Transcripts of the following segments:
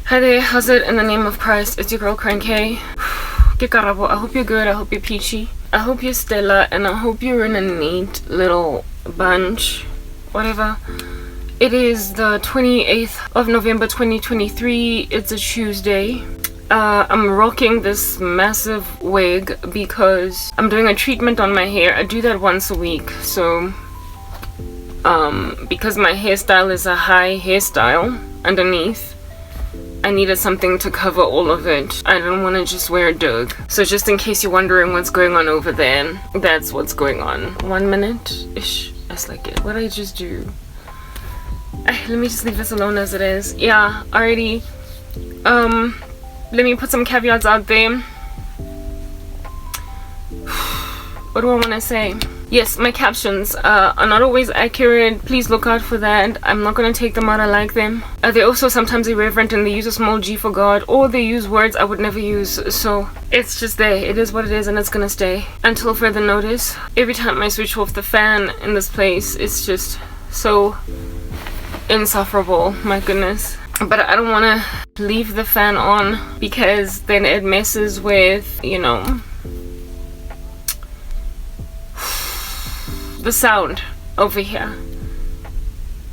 Hi there, how's it? In the name of Christ, it's your girl Cranky. I hope you're good, I hope you're peachy, I hope you're stellar, and I hope you're in a neat little bunch. Whatever. It is the 28th of November 2023. It's a Tuesday. I'm rocking this massive wig because I'm doing a treatment on my hair. I do that once a week, so because my hairstyle is a high hairstyle underneath, I needed something to cover all of it. I don't want to just wear a dug. So just in case you're wondering what's going on over there, that's what's going on. 1 minute-ish. That's like it. What did I just do? Let me just leave this alone as it is. Yeah, alrighty. Let me put some caveats out there. What do I want to say? Yes, my captions are not always accurate. Please look out for that. I'm not going to take them out. I like them. They're also sometimes irreverent and they use a small G for God, or they use words I would never use. So it's just there. It is what it is, and it's going to stay until further notice. Every time I switch off the fan in this place, it's just so insufferable. My goodness. But I don't want to leave the fan on because then it messes with, you know, the sound over here.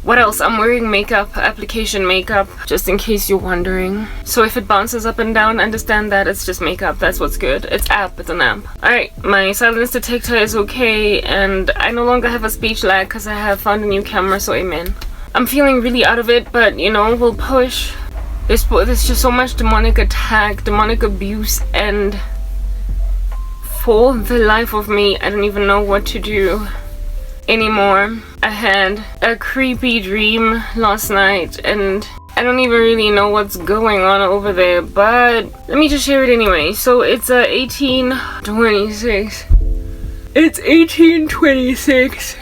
What else? I'm wearing makeup, application makeup, just in case you're wondering. So if it bounces up and down, understand that it's just makeup. That's what's good. It's an app. Alright, my silence detector is okay, and I no longer have a speech lag because I have found a new camera, so amen. I'm feeling really out of it, but you know, we'll push. There's just so much demonic attack, demonic abuse, and for the life of me, I don't even know what to do anymore. I had a creepy dream last night, and I don't even really know what's going on over there, but let me just share it anyway. So it's 1826. It's 1826.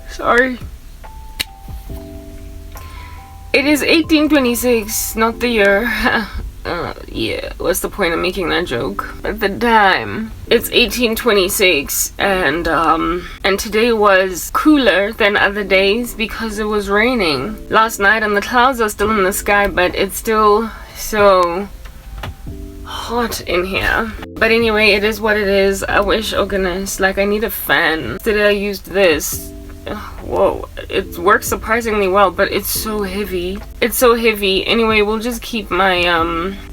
Sorry. It is 1826, not the year. Yeah, what's the point of making that joke? At the time, it's 1826, and today was cooler than other days because it was raining last night, and the clouds are still in the sky, but it's still so hot in here. But anyway, it is what it is. I wish, oh goodness, like I need a fan. Today I used this. Whoa, it works surprisingly well, but it's so heavy. It's so heavy. Anyway, we'll just keep my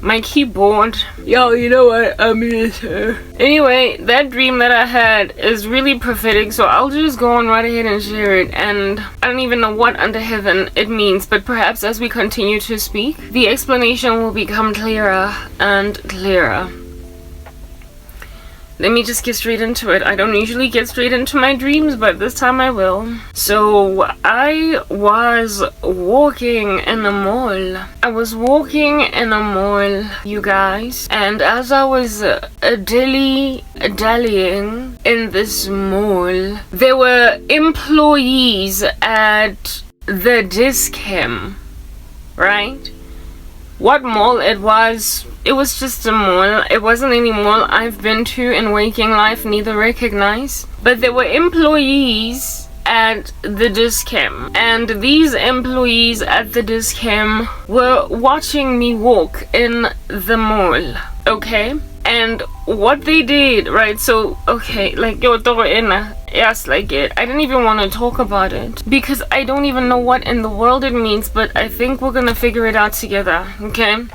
my keyboard. Yo, you know what? I miss her. Anyway, that dream that I had is really prophetic, so I'll just go on right ahead and share it. And I don't even know what under heaven it means, but perhaps as we continue to speak, the explanation will become clearer and clearer. Let me just get straight into it. I don't usually get straight into my dreams, but this time I will. So I was walking in a mall. You guys. And as I was dallying in this mall, there were employees at the Dischem, right? What mall it was just a mall. It wasn't any mall I've been to in waking life, neither recognize. But there were employees at the Dischem, and these employees at the Dischem were watching me walk in the mall, okay? And what they did, right, so, okay, like, yo, throw it in, yes, like it. I didn't even want to talk about it because I don't even know what in the world it means, but I think we're gonna figure it out together, okay?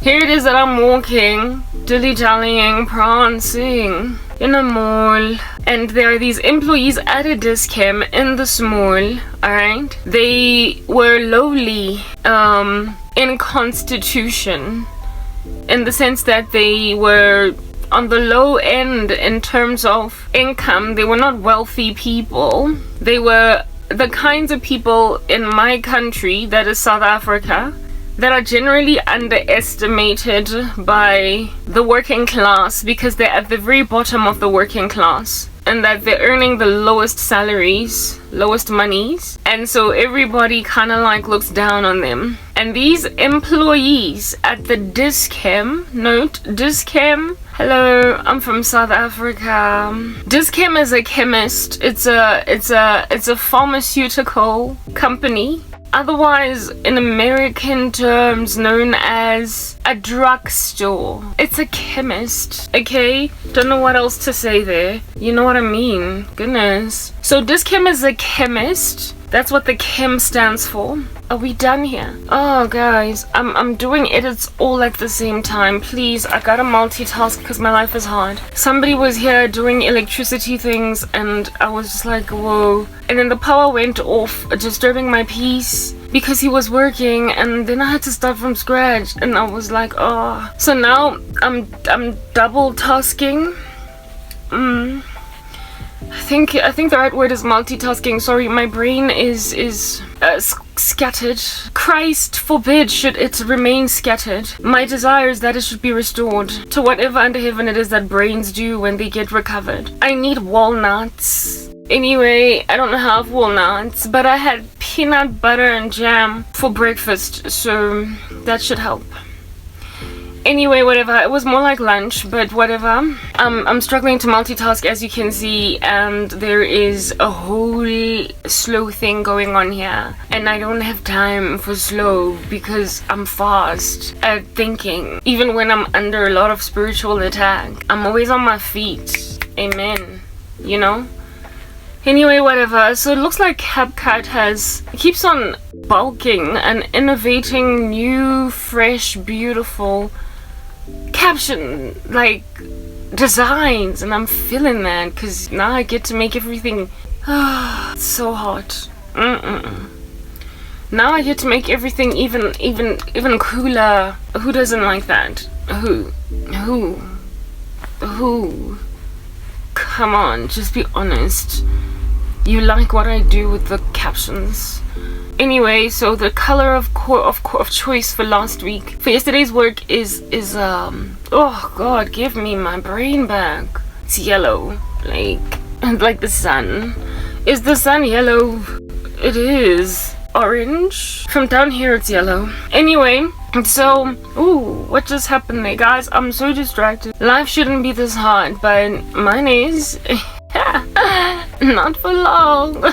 Here it is that I'm walking, dilly-dallying, prancing in a mall, and there are these employees at a Dischem in this mall, alright? They were lowly in constitution, in the sense that they were on the low end in terms of income. They were not wealthy people. They were the kinds of people in my country, that is South Africa, that are generally underestimated by the working class because they're at the very bottom of the working class, and that they're earning the lowest salaries, lowest monies, and so everybody kind of like looks down on them. And these employees at the Dischem, note Dischem, hello, I'm from South Africa. Dischem is a chemist. It's a pharmaceutical company otherwise in American terms known as a drugstore. It's a chemist, okay? Don't know what else to say there. You know what I mean? Goodness. So Dischem is a chemist. That's what the chem stands for. Are we done here? Oh, guys, I'm doing edits all at the same time. Please, I gotta multitask because my life is hard. Somebody was here doing electricity things and I was just like, whoa. And then the power went off, disturbing my peace because he was working, and then I had to start from scratch and I was like, oh. So now I'm double tasking. I think the right word is multitasking. Sorry, my brain is scattered. Christ forbid should it remain scattered. My desire is that it should be restored to whatever under heaven it is that brains do when they get recovered. I need walnuts. Anyway, I don't have walnuts, but I had peanut butter and jam for breakfast, so that should help. Anyway, whatever. It was more like lunch, but whatever. I'm struggling to multitask, as you can see, and there is a whole slow thing going on here. And I don't have time for slow because I'm fast at thinking. Even when I'm under a lot of spiritual attack, I'm always on my feet. Amen. You know? Anyway, whatever. So it looks like CapCut keeps on bulking and innovating new, fresh, beautiful caption like designs, and I'm feeling that because now I get to make everything it's so hot. Now I get to make everything even cooler. Who doesn't like that? Who come on, just be honest. You like what I do with the captions. Anyway, so the color of choice for last week, for yesterday's work is oh god, give me my brain back. It's yellow, like the sun. Is the sun yellow? It is. Orange? From down here it's yellow. Anyway, so, ooh, what just happened there, guys? I'm so distracted. Life shouldn't be this hard, but mine is. Not for long.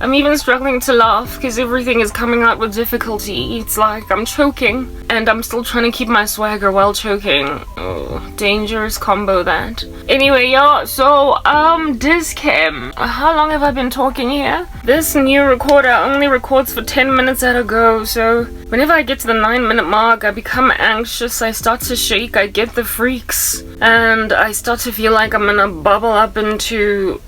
I'm even struggling to laugh because everything is coming out with difficulty. It's like I'm choking and I'm still trying to keep my swagger while choking. Oh, dangerous combo that. Anyway, y'all, so Dischem. How long have I been talking here? This new recorder only records for 10 minutes at a go, so whenever I get to the 9-minute mark, I become anxious, I start to shake, I get the freaks, and I start to feel like I'm gonna bubble up into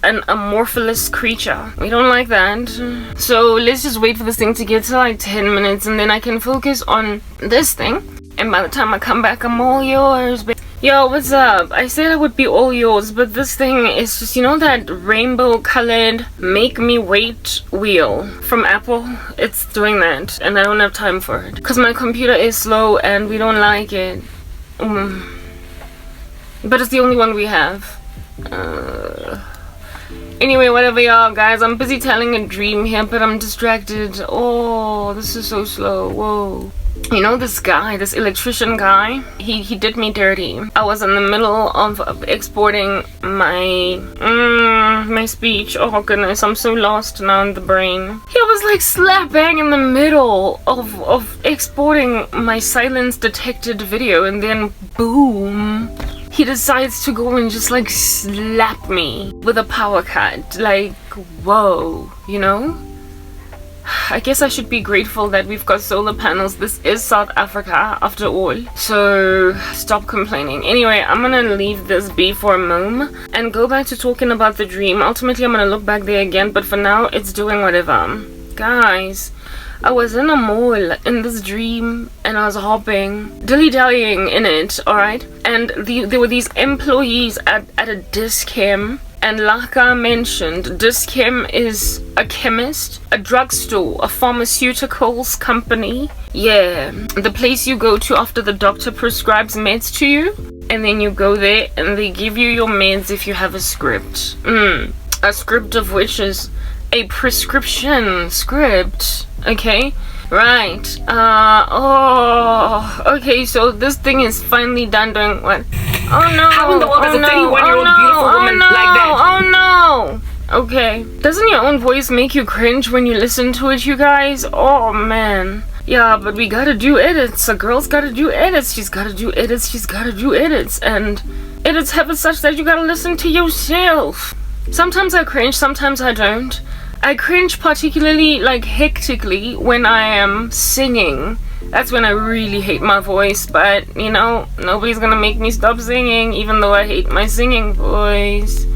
an amorphous creature. We don't like that. So let's just wait for this thing to get to like 10 minutes and then I can focus on this thing. And by the time I come back, I'm all yours. Yo, what's up? I said I would be all yours, but this thing is just, you know that rainbow colored make me wait wheel from Apple? It's doing that and I don't have time for it because my computer is slow and we don't like it. But it's the only one we have. Anyway, whatever, y'all, guys. I'm busy telling a dream here, but I'm distracted. Oh, this is so slow. Whoa. You know this guy, this electrician guy, he did me dirty. I was in the middle of exporting my my speech. Oh goodness, I'm so lost now in the brain. He was like slap bang in the middle of exporting my silence detected video, and then boom, he decides to go and just like slap me with a power cut. Like, whoa, you know? I guess I should be grateful that we've got solar panels. This is South Africa after all, so stop complaining. Anyway, I'm gonna leave this be for a moment and go back to talking about the dream. Ultimately, I'm gonna look back there again, but for now it's doing whatever. Guys, I was in a mall in this dream and I was hopping, dilly-dallying in it, alright? And there were these employees at a Dischem. And like I mentioned, Dischem is a chemist, a drugstore, a pharmaceuticals company. Yeah, the place you go to after the doctor prescribes meds to you. And then you go there and they give you your meds if you have a script. A script of which is a prescription script. Okay? Right. Okay, so this thing is finally done doing what? Oh no! How in the world does a 31-year-old beautiful woman like that? Oh no! okay? Doesn't your own voice make you cringe when you listen to it, you guys? Oh man. Yeah, but we gotta do edits. A girl's gotta do edits. She's gotta do edits. She's gotta do edits. And edits have it such that you gotta listen to yourself. Sometimes I cringe, sometimes I don't. I cringe particularly, like, hectically when I am singing. That's when I really hate my voice, but, you know, nobody's gonna make me stop singing, even though I hate my singing voice.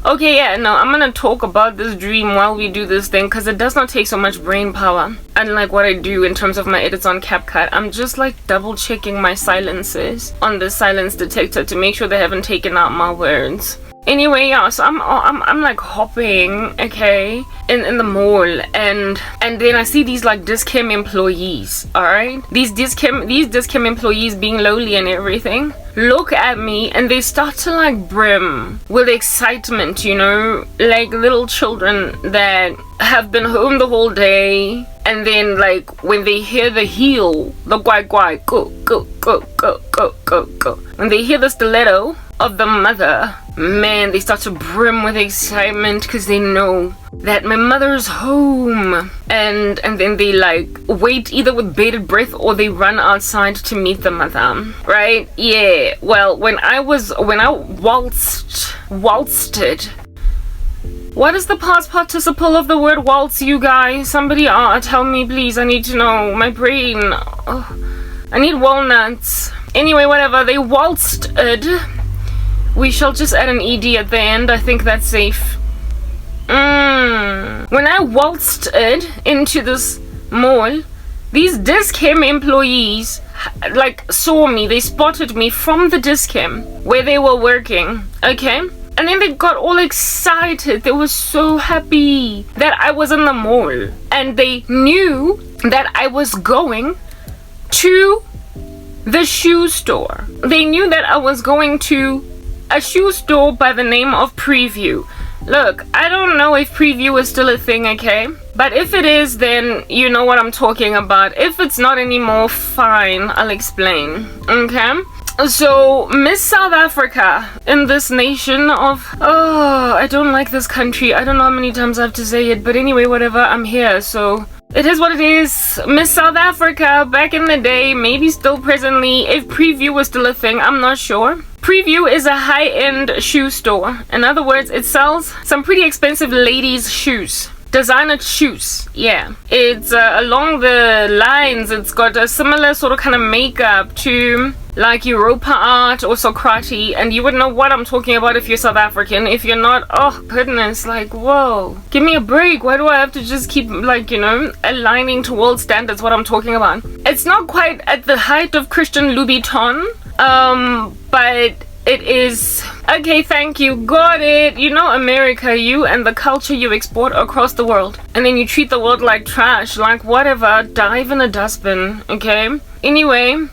Okay, yeah, no, I'm gonna talk about this dream while we do this thing, because it does not take so much brain power. Unlike what I do in terms of my edits on CapCut, I'm just, like, double-checking my silences on the silence detector to make sure they haven't taken out my words. Anyway, yeah, so I'm like hopping, okay, in the mall, and then I see these like Dis-Chem employees, alright? These Dis-Chem employees being lowly and everything, look at me and they start to like brim with excitement, you know, like little children that have been home the whole day, and then like when they hear the heel, the guai, go, go, go, go, go, go, go, when they hear the stiletto of the mother, man, they start to brim with excitement because they know that my mother's home, and then they like wait either with bated breath or they run outside to meet the mother, right? Yeah, well, when I waltzed, what is the past participle of the word waltz, you guys? Somebody tell me please, I need to know, my brain, I need walnuts. Anyway, whatever, they waltzed it. We shall just add an ED at the end. I think that's safe. When I waltzed it into this mall, these Dis-Chem employees like saw me. They spotted me from the Dis-Chem where they were working. Okay? And then they got all excited. They were so happy that I was in the mall. And they knew that I was going to the shoe store. They knew that I was going to a shoe store by the name of Preview. Look, I don't know if Preview is still a thing, okay? But if it is, then you know what I'm talking about. If it's not anymore, fine, I'll explain, okay? So, Miss South Africa in this nation of... Oh, I don't like this country. I don't know how many times I have to say it, but anyway, whatever, I'm here, so... It is what it is. Miss South Africa, back in the day, maybe still presently, if Preview was still a thing, I'm not sure. Preview is a high-end shoe store. In other words, it sells some pretty expensive ladies' shoes. Designer shoes, yeah. It's along the lines, it's got a similar sort of kind of makeup to like Europa art or Socrati, and you would know what I'm talking about if you're South African. If you're not, oh goodness, like whoa, give me a break. Why do I have to just keep like, you know, aligning to world standards what I'm talking about? It's not quite at the height of Christian Louboutin, but it is. Okay, thank you, got it. You know, America, you and the culture you export across the world, and then you treat the world like trash, like whatever, dive in a dustbin, okay? Anyway,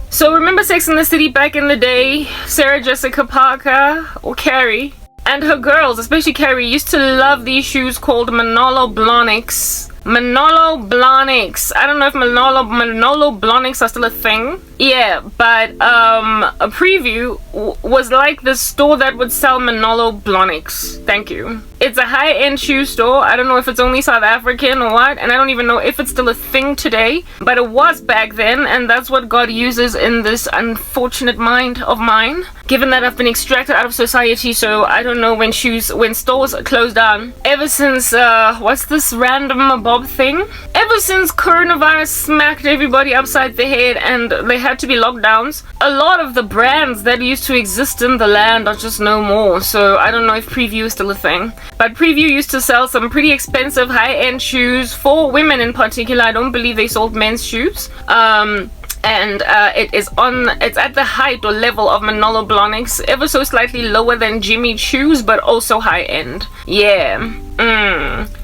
so remember Sex and the City back in the day? Sarah Jessica Parker, or Carrie, and her girls, especially Carrie, used to love these shoes called Manolo Blahniks. Manolo Blahniks. I don't know if Manolo Blahniks are still a thing. Yeah, but a Preview was like the store that would sell Manolo Blahniks. Thank you. It's a high-end shoe store. I don't know if it's only South African or what, and I don't even know if it's still a thing today, but it was back then, and that's what God uses in this unfortunate mind of mine, given that I've been extracted out of society. So I don't know when stores closed down. Ever since what's this random Bob thing? Ever since coronavirus smacked everybody upside the head and they had to be lockdowns, a lot of the brands that used to exist in the land are just no more. So I don't know if Preview is still a thing. But Preview used to sell some pretty expensive high-end shoes for women in particular. I don't believe they sold men's shoes. And it's at the height or level of Manolo Blahniks, ever so slightly lower than Jimmy Choo's, but also high-end. Yeah.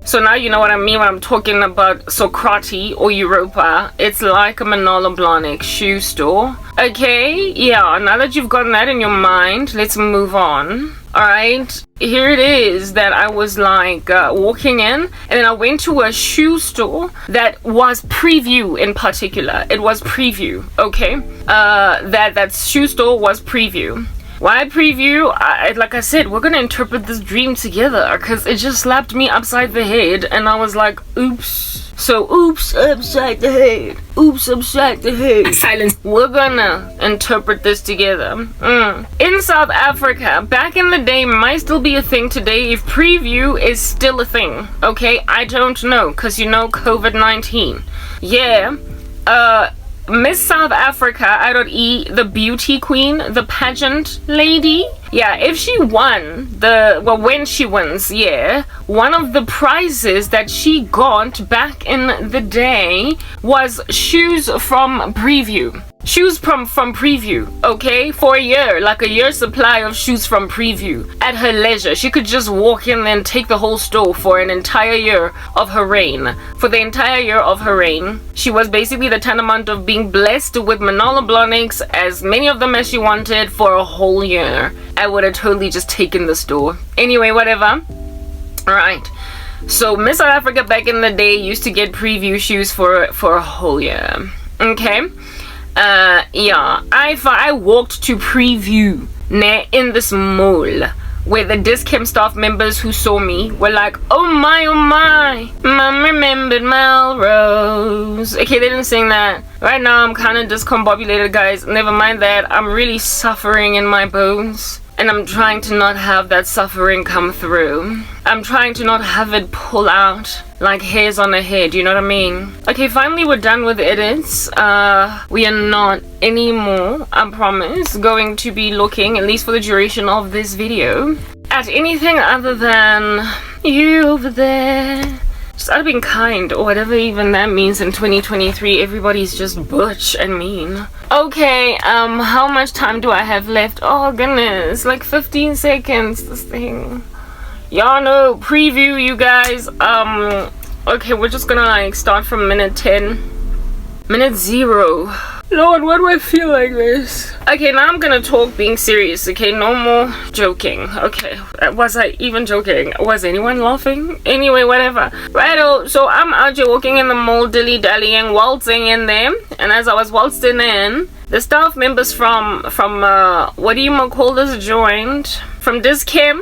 So now you know what I mean when I'm talking about Socrati or Europa. It's like a Manolo Blahnik shoe store. Okay, yeah, now that you've gotten that in your mind, let's move on. Alright, here it is that I was like walking in, and then I went to a shoe store that was Preview in particular. It was Preview, okay? That shoe store was Preview. Why preview? Like I said, we're gonna interpret this dream together, because it just slapped me upside the head, and I was like, oops. So, oops, upside the head. Oops, upside the head. Silence. We're gonna interpret this together. In South Africa, back in the day, might still be a thing today if preview is still a thing. Okay, I don't know, because you know COVID-19. Yeah, Miss South Africa, I.E, the beauty queen, the pageant lady. Yeah, if she won when she wins, yeah, one of the prizes that she got back in the day was shoes from Preview. Shoes from Preview, okay? For a year, like a year's supply of shoes from Preview at her leisure. She could just walk in and take the whole store for an entire year of her reign. For the entire year of her reign, she was basically the tantamount of being blessed with Manolo Blahniks, as many of them as she wanted, for a whole year. I would have totally just taken the store. Anyway, whatever. Alright. So Miss South Africa back in the day used to get Preview shoes for a whole year. Okay? Yeah, I walked to Preview in this mall where the Discam staff members who saw me were like, oh my, Mom remembered Melrose. Okay, they didn't sing that. Right now I'm kind of discombobulated, guys. Never mind that. I'm really suffering in my bones. And I'm trying to not have that suffering come through. I'm trying to not have it pull out like hairs on a head, you know what I mean? Okay, finally we're done with edits. We are not anymore, I promise, going to be looking, at least for the duration of this video, at anything other than you over there. Just out of being kind, or whatever even that means in 2023. Everybody's just butch and mean. Okay, how much time do I have left? Oh goodness, like 15 seconds, this thing. Y'all know, preview, you guys. Okay, we're just gonna like start from minute 10. Minute 0. Lord, why do I feel like this? Okay, now I'm gonna talk being serious, okay? No more joking. Okay, was I even joking? Was anyone laughing? Anyway, whatever. Righto, so I'm out here walking in the mall, dilly-dallying, waltzing in there. And as I was waltzing in, the staff members from what do you call this, joined, from Discam,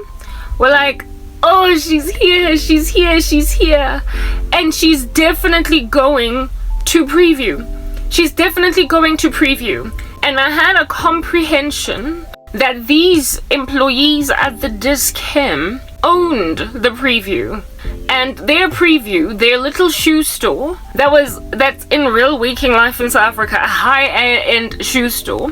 were like, oh, she's here, she's here, she's here. And she's definitely going to Preview. She's definitely going to Preview. And I had a comprehension that these employees at the Discam owned the Preview. And their Preview, their little shoe store, that's in real waking life in South Africa, a high-end shoe store,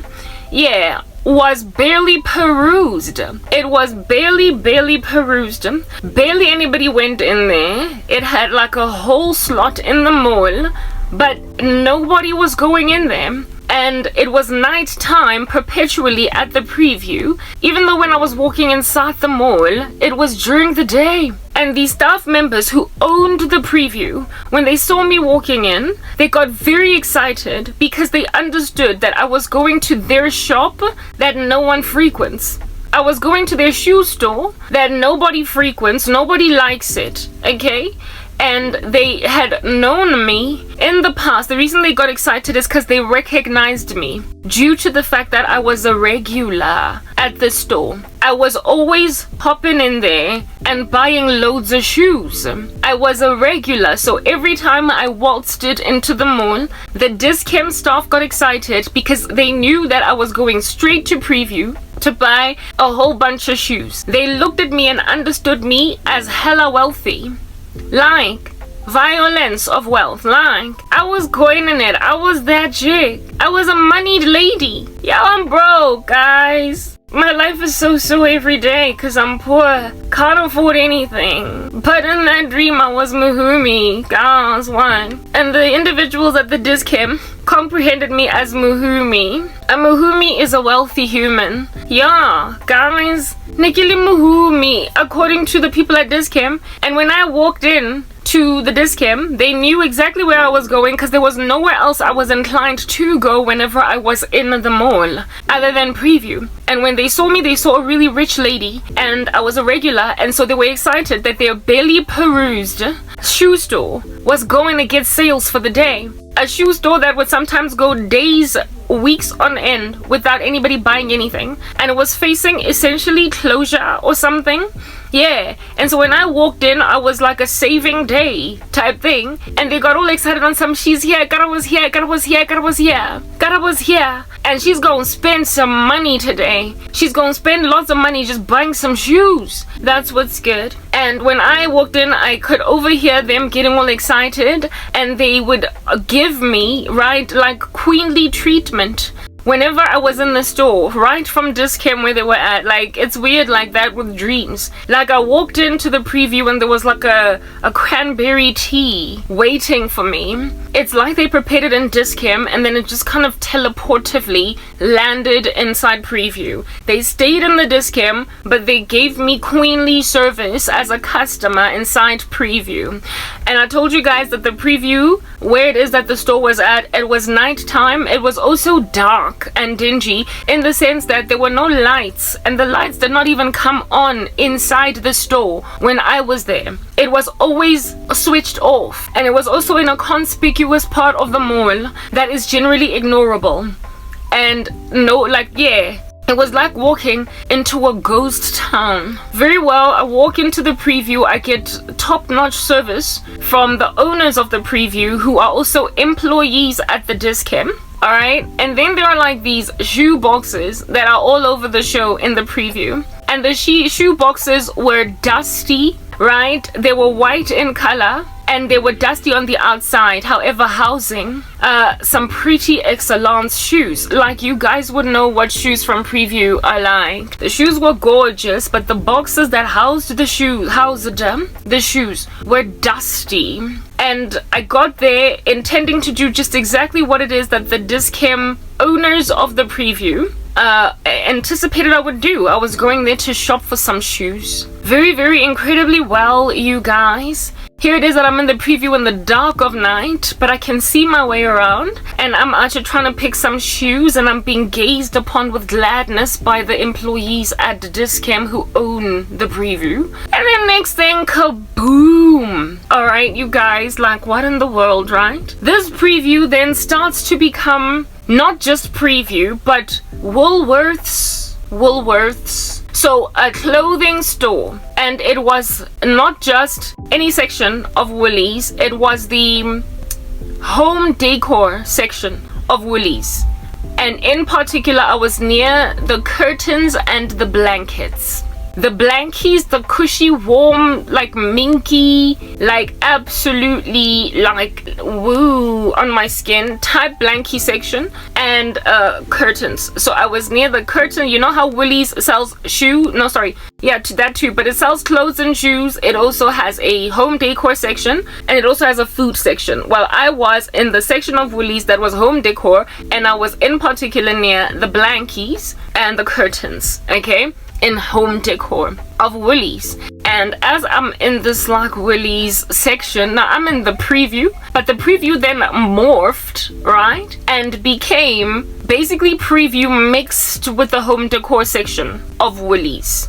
yeah, was barely perused. It was barely perused. Barely anybody went in there. It had like a whole slot in the mall, but nobody was going in there. And it was night time perpetually at the Preview. Even though when I was walking inside the mall, it was during the day. And these staff members who owned the Preview, when they saw me walking in, they got very excited because they understood that I was going to their shop that no one frequents. I was going to their shoe store that nobody frequents, nobody likes it, okay? And they had known me in the past. The reason they got excited is because they recognized me due to the fact that I was a regular at the store. I was always popping in there and buying loads of shoes. I was a regular, so every time I waltzed it into the mall, the Discam staff got excited because they knew that I was going straight to Preview to buy a whole bunch of shoes. They looked at me and understood me as hella wealthy. Like violence of wealth. Like I was coining it. I was that chick. I was a moneyed lady. Yeah, I'm broke, guys. My life is so every day because I'm poor. Can't afford anything. But in that dream I was Muhumi. Guys, one. And the individuals at the Discam comprehended me as Muhumi. A Muhumi is a wealthy human. Yeah, guys. Nikili Muhumi, according to the people at Discam. And when I walked in to the Discam, they knew exactly where I was going because there was nowhere else I was inclined to go whenever I was in the mall other than Preview. And when they saw me, they saw a really rich lady and I was a regular, and so they were excited that their barely perused shoe store was going to get sales for the day. A shoe store that would sometimes go days weeks on end without anybody buying anything, and it was facing essentially closure or something. Yeah, and so when I walked in, I was like a saving day type thing, and they got all excited on some, she's here, Gara was here, Gara was here, Gara was here, Gara was here, and she's gonna spend some money today. She's gonna spend lots of money just buying some shoes. That's what's good. And when I walked in, I could overhear them getting all excited, and they would give me, right, like queenly treatment whenever I was in the store, right from Discam where they were at. Like, it's weird like that with dreams. Like, I walked into the preview and there was like a cranberry tea waiting for me. It's like they prepared it in Discam and then it just kind of teleportively landed inside preview. They stayed in the Discam, but they gave me queenly service as a customer inside preview. And I told you guys that the preview, where it is that the store was at, it was nighttime. It was also dark and dingy in the sense that there were no lights, and the lights did not even come on inside the store when I was there. It was always switched off, and it was also in a conspicuous part of the mall that is generally ignorable. And no, like, yeah, it was like walking into a ghost town. Very well, I walk into the preview, I get top-notch service from the owners of the preview, who are also employees at the Discam. Alright, and then there are like these shoe boxes that are all over the show in the preview. And the shoe boxes were dusty, right? They were white in color and they were dusty on the outside, however housing some pretty excellent shoes. Like, you guys would know what shoes from preview I like. The shoes were gorgeous, but the boxes that housed the shoes were dusty. And I got there intending to do just exactly what it is that the Discam owners of the preview anticipated I would do. I was going there to shop for some shoes. Very, very incredibly well, you guys. Here it is that I'm in the preview in the dark of night, but I can see my way around, and I'm actually trying to pick some shoes, and I'm being gazed upon with gladness by the employees at Discam who own the preview. And then next thing, kaboom! Alright, you guys, like, what in the world, right? This preview then starts to become not just preview, but Woolworths. So a clothing store, and it was not just any section of Woolies, it was the home decor section of Woolies. And in particular, I was near the curtains and the blankets. The blankies, the cushy, warm, like minky, like absolutely like woo on my skin type blankie section, and curtains. So I was near the curtain. You know how Woolies sells that too, but it sells clothes and shoes. It also has a home decor section, and it also has a food section. Well, I was in the section of Woolies that was home decor, and I was in particular near the blankies and the curtains, okay, in home decor of Woolies. And as I'm in this like Woolies section, now I'm in the preview, but the preview then morphed, right, and became basically preview mixed with the home decor section of Woolies.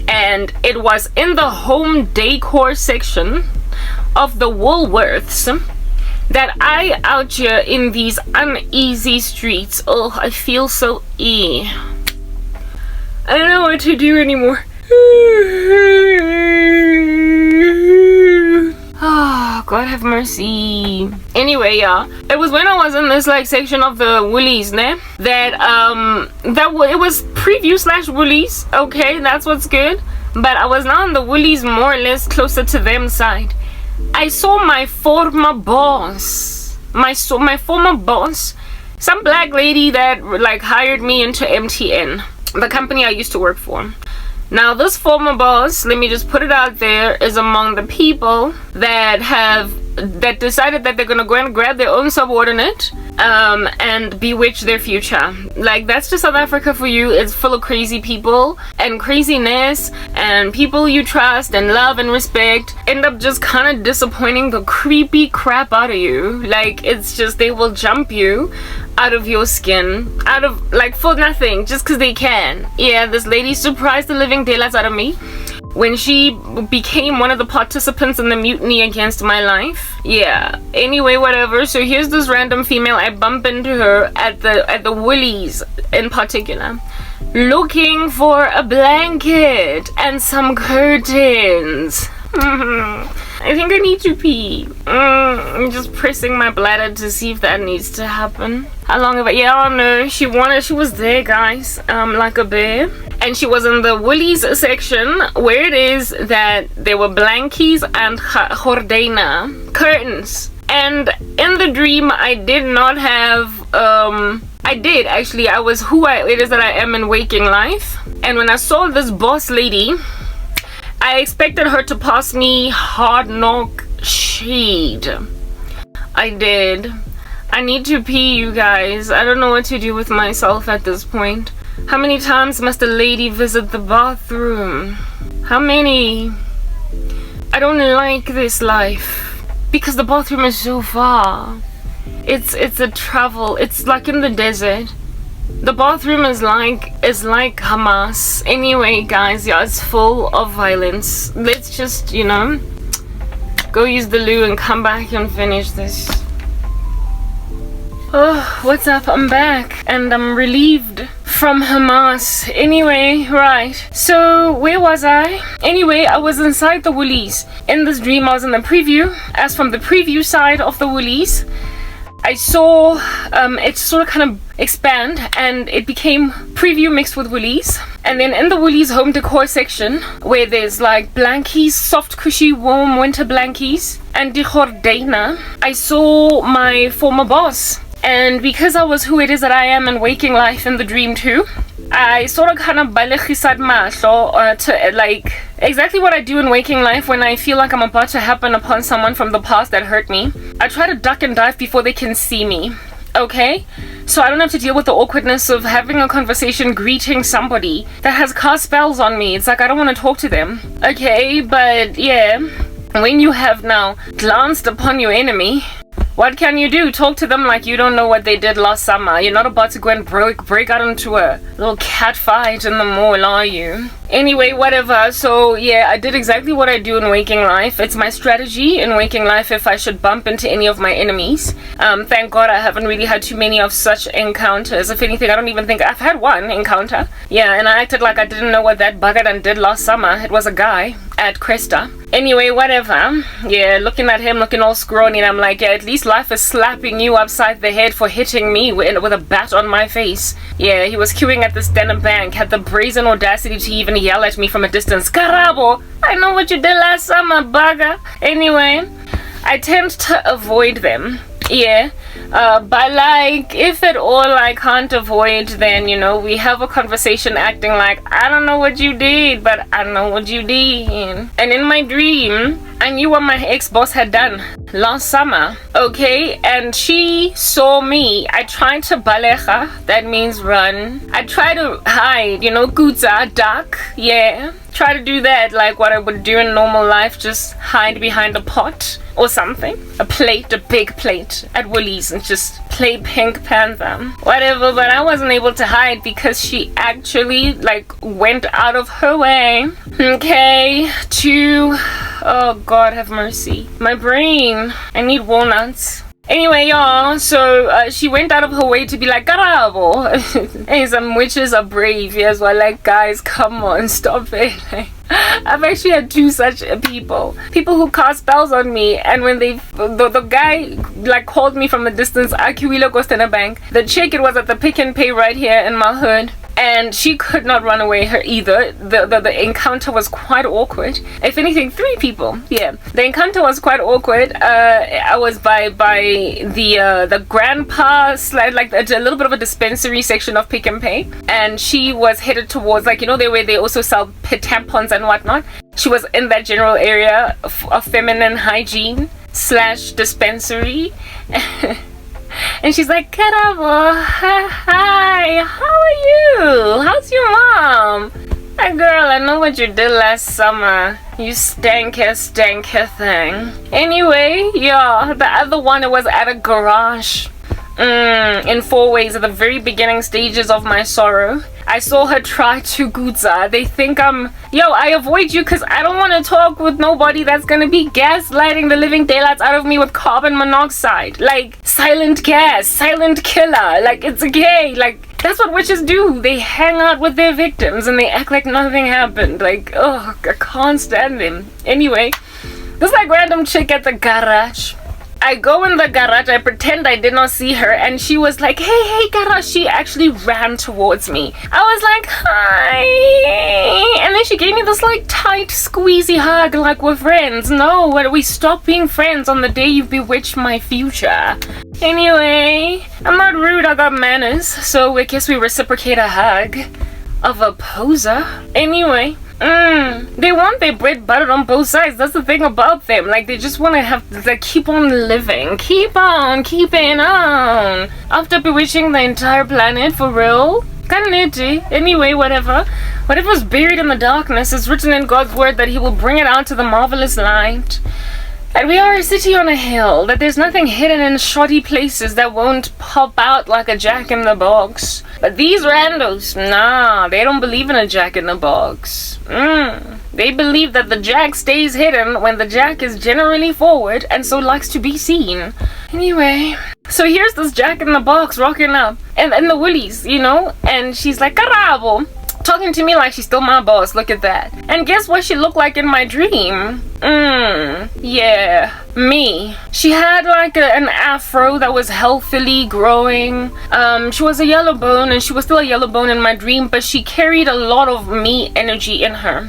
And it was in the home decor section of the Woolworths that I out here in these uneasy streets. Oh, I feel so I don't know what to do anymore. Oh, God have mercy. Anyway, yeah, it was when I was in this like section of the Woolies, ne? That it was preview / Woolies. Okay, that's what's good. But I was now in the Woolies more or less closer to them side. I saw my former boss. My former boss, some black lady that like hired me into MTN, the company I used to work for. Now, this former boss, let me just put it out there, is among the people that decided that they're gonna go and grab their own subordinate and bewitch their future. Like, that's just South Africa for you. It's full of crazy people and craziness, and people you trust and love and respect end up just kind of disappointing the creepy crap out of you. Like, it's just, they will jump you out of your skin, out of, like, for nothing, just because they can. Yeah, this lady surprised the living daylights out of me when she became one of the participants in the mutiny against my life. Yeah, anyway, whatever. So here's this random female. I bump into her at the Woolies in particular, looking for a blanket and some curtains. I think I need to pee. I'm just pressing my bladder to see if that needs to happen. How long have I? Yeah, oh no, she was there, guys, like a bear. And she was in the Woolies section, where it is that there were blankies and gordijnen, curtains. And in the dream, I did not have, I did actually, I was who it is that I am in waking life. And when I saw this boss lady, I expected her to pass me hard knock shade. I did. I need to pee, you guys. I don't know what to do with myself at this point. How many times must a lady visit the bathroom? How many? I don't like this life because the bathroom is so far. It's a travel. It's like in the desert. The bathroom is like Hamas. Anyway, guys, yeah, it's full of violence. Let's just, you know, go use the loo and come back and finish this. Oh, what's up? I'm back and I'm relieved from Hamas. Anyway, right. So, where was I? Anyway, I was inside the Woolies. In this dream, I was in the preview. As from the preview side of the Woolies, I saw it sort of kind of expand and it became preview mixed with Woolies. And then in the Woolies home decor section, where there's like blankies, soft cushy warm winter blankies, and die gordijnen, I saw my former boss. And because I was who it is that I am in waking life in the dream too, I sort of kind of balegisad mahlo to like exactly what I do in waking life when I feel like I'm about to happen upon someone from the past that hurt me. I try to duck and dive before they can see me. Okay? So I don't have to deal with the awkwardness of having a conversation greeting somebody that has cast spells on me. It's like I don't want to talk to them. Okay, but yeah. When you have now glanced upon your enemy, what can you do? Talk to them like you don't know what they did last summer. You're not about to go and break out into a little cat fight in the mall, are you? Anyway, whatever. So yeah, I did exactly what I do in waking life. It's my strategy in waking life if I should bump into any of my enemies. Thank God I haven't really had too many of such encounters. If anything, I don't even think I've had one encounter. Yeah, and I acted like I didn't know what that bugger did last summer. It was a guy at Cresta. Anyway, whatever. Yeah, looking at him, looking all scrawny, and I'm like, yeah, at least life is slapping you upside the head for hitting me with a bat on my face. Yeah, he was queuing at this denim bank, had the brazen audacity to even yell at me from a distance. Karabo, I know what you did last summer, bugger. Anyway, I tend to avoid them. Yeah, but like, if at all I can't avoid, then, you know, we have a conversation acting like, I don't know what you did, but I know what you did. And in my dream, I knew what my ex-boss had done last summer, okay? And she saw me. I tried to balecha, that means run. I tried to hide, you know, kutza, duck, yeah. Try to do that like what I would do in normal life, just hide behind a pot or something. A plate, a big plate at Woolies and just play Pink Panther. Whatever, but I wasn't able to hide because she actually like went out of her way, okay, to, oh God have mercy, my brain, I need walnuts. Anyway, y'all, so she went out of her way to be like, Karabo. Hey, some witches are brave, yes, well, like, guys, come on, stop it. Like, I've actually had two such people who cast spells on me, and when the guy like called me from a distance, Akiwilo Kostena Bank, the chick, it was at the Pick and Pay right here in my hood, and she could not run away her either. The encounter was quite awkward. If anything, 3 people. Yeah, the encounter was quite awkward. I was by the grandpa slide, like a little bit of a dispensary section of Pick and Pay, and she was headed towards, like, you know, where they also sell pet tampons and whatnot. She was in that general area of feminine hygiene / dispensary. And she's like, Karabo, hi, how are you? How's your mom? Hi girl, I know what you did last summer. You stanker thing. Anyway, yeah, the other one, it was at a garage. in 4 ways at the very beginning stages of my sorrow. I saw her try to gutsa. They think I avoid you because I don't want to talk with nobody that's gonna be gaslighting the living daylights out of me with carbon monoxide. Like, silent gas, silent killer. Like, it's okay. Like, that's what witches do. They hang out with their victims and they act like nothing happened. Like, I can't stand them. Anyway, this like random chick at the garage. I go in the garage, I pretend I did not see her, and she was like, hey, garage. She actually ran towards me. I was like, hi. And then she gave me this like tight, squeezy hug, like we're friends. No, we stop being friends on the day you bewitched my future. Anyway, I'm not rude, I got manners, so I guess we reciprocate a hug of a poser. Anyway. They want their bread buttered on both sides. That's the thing about them. Like, they just want to have, like, keep on living. Keep on keeping on. After bewitching the entire planet, for real. Kind of nitty. Anyway, whatever. Whatever's buried in the darkness is written in God's word that he will bring it out to the marvelous light. That we are a city on a hill, that there's nothing hidden in shoddy places that won't pop out like a jack-in-the-box. But these randos, nah, they don't believe in a jack-in-the-box. They believe that the jack stays hidden when the jack is generally forward and so likes to be seen. Anyway, so here's this jack-in-the-box rocking up, and the willies, you know, and she's like, "Carabo," talking to me like she's still my boss. Look at that. And guess what she looked like in my dream? Yeah, me. She had like an afro that was healthily growing. She was a yellow bone, and she was still a yellow bone in my dream, but she carried a lot of me energy in her.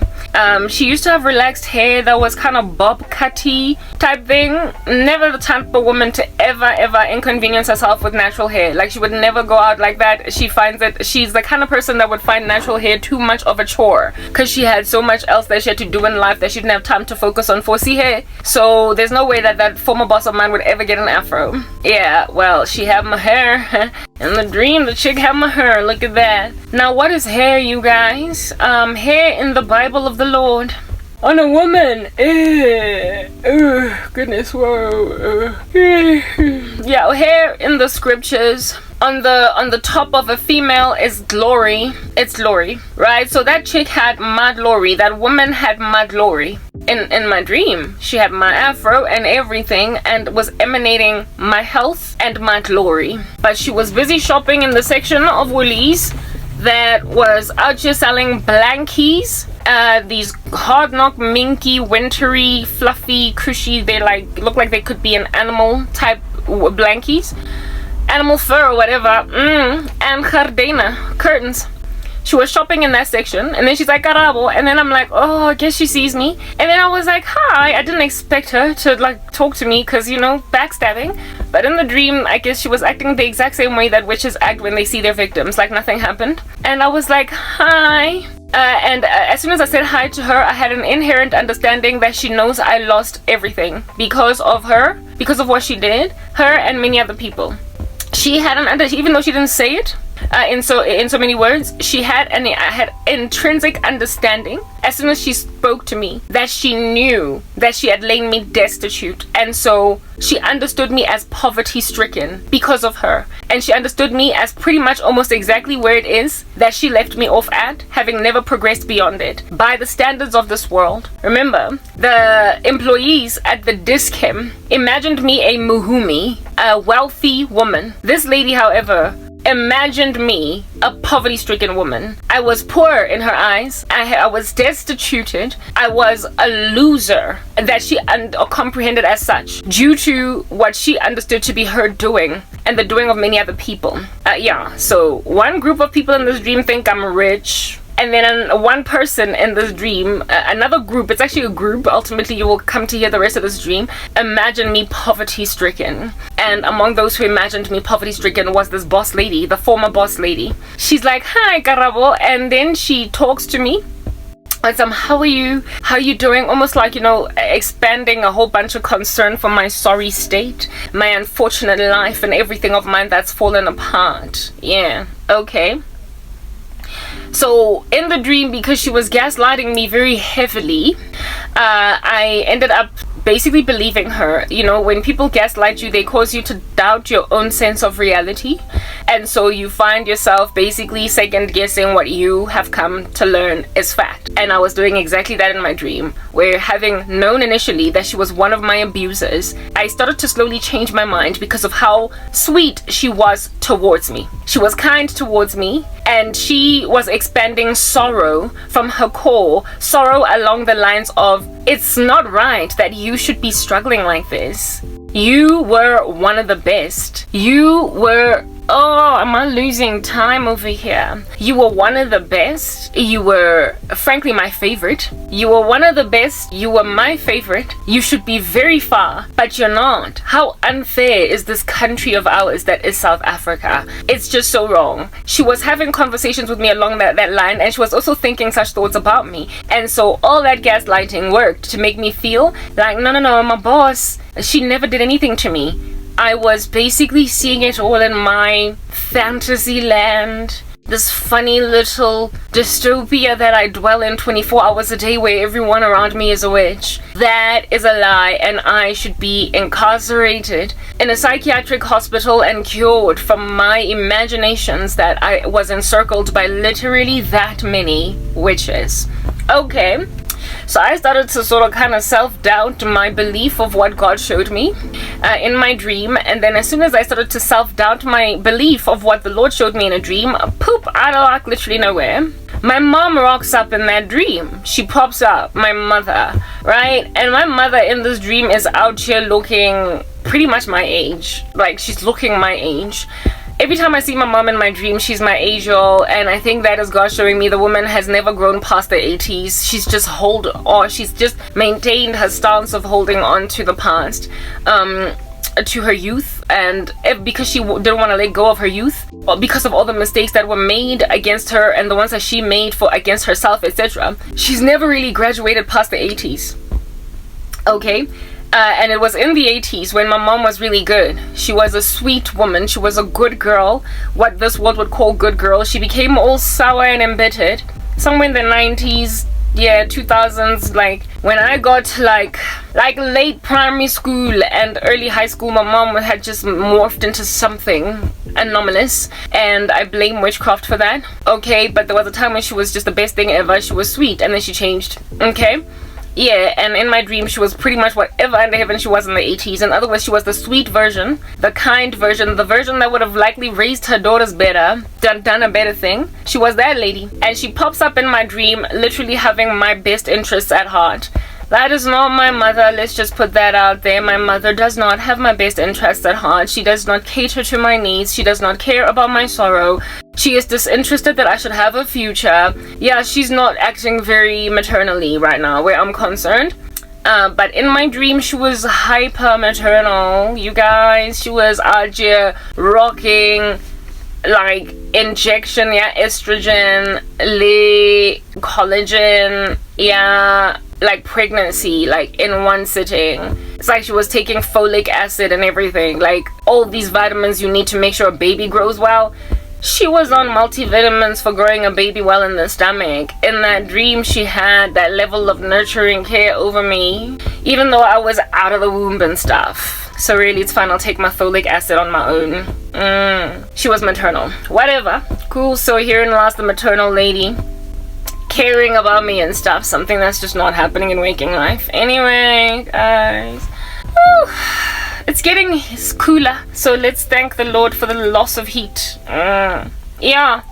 She used to have relaxed hair that was kind of bob cutty type thing. Never the type of woman to ever inconvenience herself with natural hair. Like, she would never go out like that. She finds that she's the kind of person that would find natural hair too much of a chore, because she had so much else that she had to do in life that she didn't have time to focus on 4C hair. So there's no way that former boss of mine would ever get an afro. Yeah, well, she had my hair. In the dream, the chick had my hair. Look at that. Now, what is hair, you guys? Hair in the Bible of the Lord. On a woman. Goodness, whoa. Yeah, hair in the scriptures. On the top of a female is glory. It's glory, right? So that chick had my glory. That woman had my glory. In my dream, she had my afro and everything, and was emanating my health and my glory. But she was busy shopping in the section of Woolies that was out here selling blankies. These hard knock, minky, wintry, fluffy, cushy. They look like they could be an animal type blankies, animal fur or whatever. And gardena, curtains. She was shopping in that section, and then she's like, "Carabo," and then I'm like, oh, I guess she sees me. And then I was like, hi. I didn't expect her to like talk to me, because, you know, backstabbing. But in the dream, I guess she was acting the exact same way that witches act when they see their victims, like nothing happened. And I was like, hi. And as soon as I said hi to her, I had an inherent understanding that she knows I lost everything because of her, because of what she did, her and many other people. She had even though she didn't say it in so many words, she had intrinsic understanding as soon as she spoke to me, that she knew that she had laid me destitute, and so she understood me as poverty stricken because of her, and she understood me as pretty much almost exactly where it is that she left me off at, having never progressed beyond it by the standards of this world. Remember, the employees at the Dischem imagined me a muhumi, a wealthy woman. This lady, however, imagined me a poverty-stricken woman. I was poor in her eyes. I was destituted. I was a loser that she comprehended as such due to what she understood to be her doing and the doing of many other people. Yeah, so one group of people in this dream think I'm rich. And then one person in this dream, another group, it's actually a group, ultimately you will come to hear the rest of this dream, imagine me poverty-stricken. And among those who imagined me poverty-stricken was this boss lady, the former boss lady. She's like, hi, Carabo, and then she talks to me. And how are you? How are you doing? Almost like, you know, expanding a whole bunch of concern for my sorry state, my unfortunate life, and everything of mine that's fallen apart. Yeah, okay. So in the dream, because she was gaslighting me very heavily, I ended up basically believing her. You know, when people gaslight you, they cause you to doubt your own sense of reality. And so you find yourself basically second guessing what you have come to learn is fact. And I was doing exactly that in my dream, where having known initially that she was one of my abusers, I started to slowly change my mind because of how sweet she was towards me. She was kind towards me, and she was expanding sorrow from her core, sorrow along the lines of, it's not right that you should be struggling like this. You were one of the best. You were, oh, am I losing time over here? You were one of the best. You were, frankly, my favorite. You were one of the best. You were my favorite. You should be very far, but you're not. How unfair is this country of ours that is South Africa? It's just so wrong. She was having conversations with me along that line, and she was also thinking such thoughts about me. And so all that gaslighting worked to make me feel like, no, my boss, she never did anything to me. I was basically seeing it all in my fantasy land. This funny little dystopia that I dwell in 24 hours a day, where everyone around me is a witch. That is a lie, and I should be incarcerated in a psychiatric hospital and cured from my imaginations that I was encircled by literally that many witches. Okay. So I started to sort of kind of self-doubt my belief of what God showed me in my dream. And then as soon as I started to self-doubt my belief of what the Lord showed me in a dream, poop, out of luck, literally nowhere, my mom rocks up in that dream. She pops up, my mother, right? And my mother in this dream is out here looking pretty much my age. Like, she's looking my age. Every time I see my mom in my dream, she's my age, y'all, and I think that is God showing me the woman has never grown past the 80s. She's just maintained her stance of holding on to the past, to her youth, and because she didn't want to let go of her youth, or because of all the mistakes that were made against her and the ones that she made against herself, etc. She's never really graduated past the 80s. Okay. And it was in the 80s when my mom was really good. She was a sweet woman. She was a good girl. What this world would call good girl. She became all sour and embittered. Somewhere in the 90s, 2000s, like when I got like late primary school and early high school, my mom had just morphed into something anomalous, and I blame witchcraft for that. Okay, but there was a time when she was just the best thing ever. She was sweet, and then she changed. Okay. Yeah, and in my dream, she was pretty much whatever under heaven she was in the 80s. In other words, she was the sweet version, the kind version, the version that would have likely raised her daughters better, done a better thing. She was that lady. And she pops up in my dream, literally having my best interests at heart. That is not my mother. Let's just put that out there. My mother does not have my best interests at heart. She does not cater to my needs. She does not care about my sorrow. She is disinterested that I should have a future. Yeah, she's not acting very maternally right now where I'm concerned. But in my dream, she was hyper maternal. You guys, she was out here rocking like injection, estrogen, collagen, like pregnancy, like in one sitting. It's like she was taking folic acid and everything, like all these vitamins you need to make sure a baby grows well. She was on multivitamins for growing a baby well in the stomach. In that dream, she had that level of nurturing care over me, even though I was out of the womb and stuff. So really, it's fine. I'll take my folic acid on my own. She was maternal. Whatever. Cool. So herein lies the maternal lady caring about me and stuff. Something that's just not happening in waking life. Anyway, guys. Whew. It's getting cooler, so let's thank the Lord for the loss of heat. Yeah,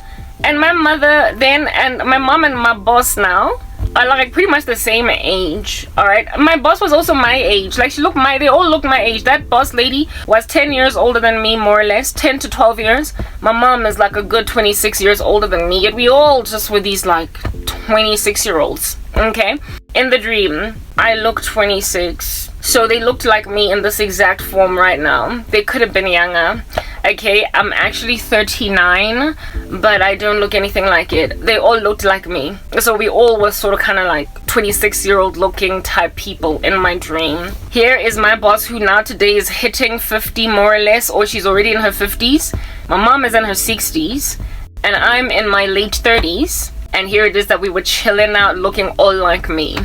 and my mother then, and my mom and my boss now are like pretty much the same age. All right, my boss was also my age. Like they all looked my age. That boss lady was 10 years older than me, more or less, 10 to 12 years. My mom is like a good 26 years older than me. Yet we all just were these like 26-year-olds. Okay, in the dream, I look 26. So they looked like me in this exact form right now. They could have been younger. Okay, I'm actually 39, but I don't look anything like it. They all looked like me. So we all were sort of kind of like 26-year-old looking type people in my dream. Here is my boss, who now today is hitting 50 more or less, or she's already in her 50s. My mom is in her 60s, and I'm in my late 30s. And here it is that we were chilling out looking all like me,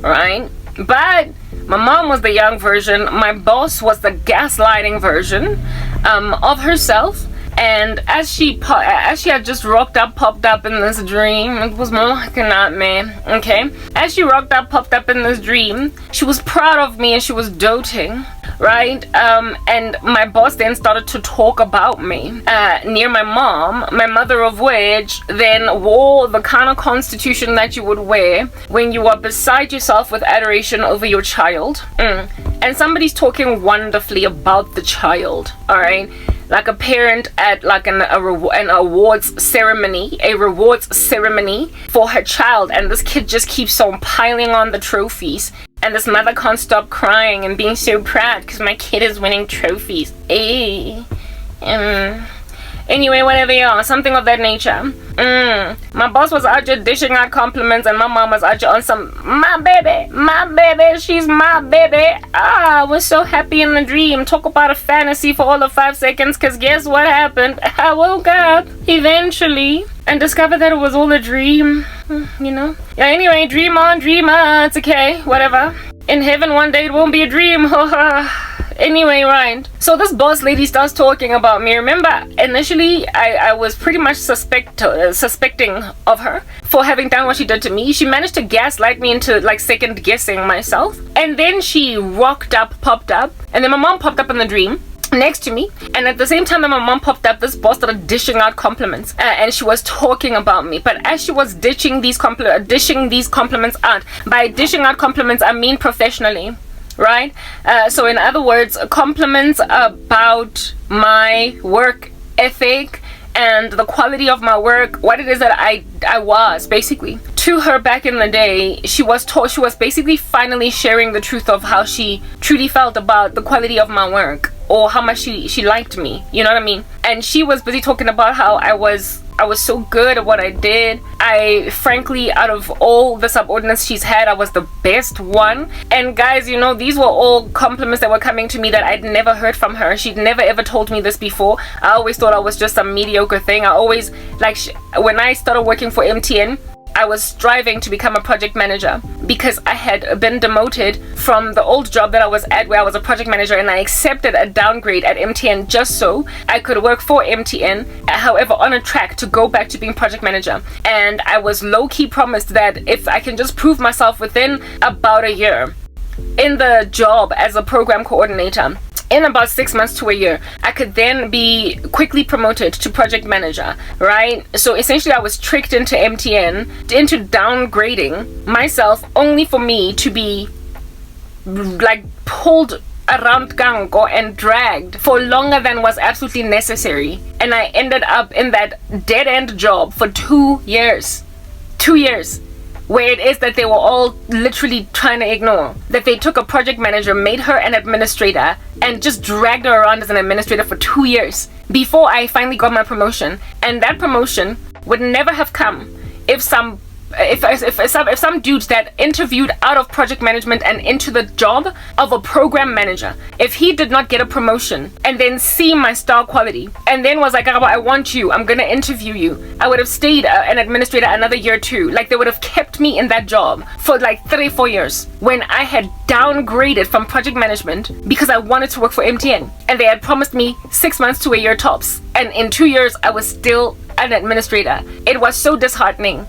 right? But My mom was the young version. My boss was the gaslighting version of herself. And as she had just popped up in this dream, it was more like a nightmare, okay? As she popped up in this dream, she was proud of me and she was doting, right? And my boss then started to talk about me near my mom, my mother of which then wore the kind of constitution that you would wear when you are beside yourself with adoration over your child. And somebody's talking wonderfully about the child, all right? Like a parent at like an awards ceremony, a rewards ceremony for her child, and this kid just keeps on piling on the trophies, and this mother can't stop crying and being so proud because my kid is winning trophies. Anyway, whatever you are, something of that nature. My boss was out here dishing out compliments, and my mom was out here on some, my baby, she's my baby. I was so happy in the dream. Talk about a fantasy for all of 5 seconds, because guess what happened? I woke up eventually and discovered that it was all a dream, you know? Yeah, anyway, dream on, it's okay, whatever. In heaven one day it won't be a dream, Anyway, right. So this boss lady starts talking about me. Remember, initially, I was pretty much suspecting of her for having done what she did to me. She managed to gaslight me into like second guessing myself. And then she popped up. And then my mom popped up in the dream next to me, and at the same time that my mom popped up, this boss started dishing out compliments, and she was talking about me. But as she was dishing these compliments out, by dishing out compliments I mean professionally, right? So in other words, compliments about my work ethic and the quality of my work, what it is that I was basically to her back in the day. She was basically finally sharing the truth of how she truly felt about the quality of my work, or how much she liked me, you know what I mean? And she was busy talking about how I was so good at what I did. I frankly, out of all the subordinates she's had, I was the best one. And guys, you know, these were all compliments that were coming to me that I'd never heard from her. She'd never ever told me this before. I always thought I was just a mediocre thing. I always, when I started working for MTN, I was striving to become a project manager because I had been demoted from the old job that I was at, where I was a project manager, and I accepted a downgrade at MTN just so I could work for MTN, however on a track to go back to being project manager. And I was low-key promised that if I can just prove myself within about a year in the job as a program coordinator, in about 6 months to a year, I could then be quickly promoted to project manager, right? So essentially I was tricked into MTN, into downgrading myself, only for me to be like pulled around Gango and dragged for longer than was absolutely necessary. And I ended up in that dead-end job for 2 years. 2 years. Where it is that they were all literally trying to ignore. That they took a project manager, made her an administrator, and just dragged her around as an administrator for 2 years before I finally got my promotion. And that promotion would never have come if some dude that interviewed out of project management and into the job of a program manager, if he did not get a promotion and then see my star quality and then was like, I want you, I'm gonna interview you, I would have stayed an administrator another year or two. Like, they would have kept me in that job for like 3-4 years when I had downgraded from project management because I wanted to work for MTN, and they had promised me 6 months to a year tops, and in 2 years I was still an administrator. It was so disheartening.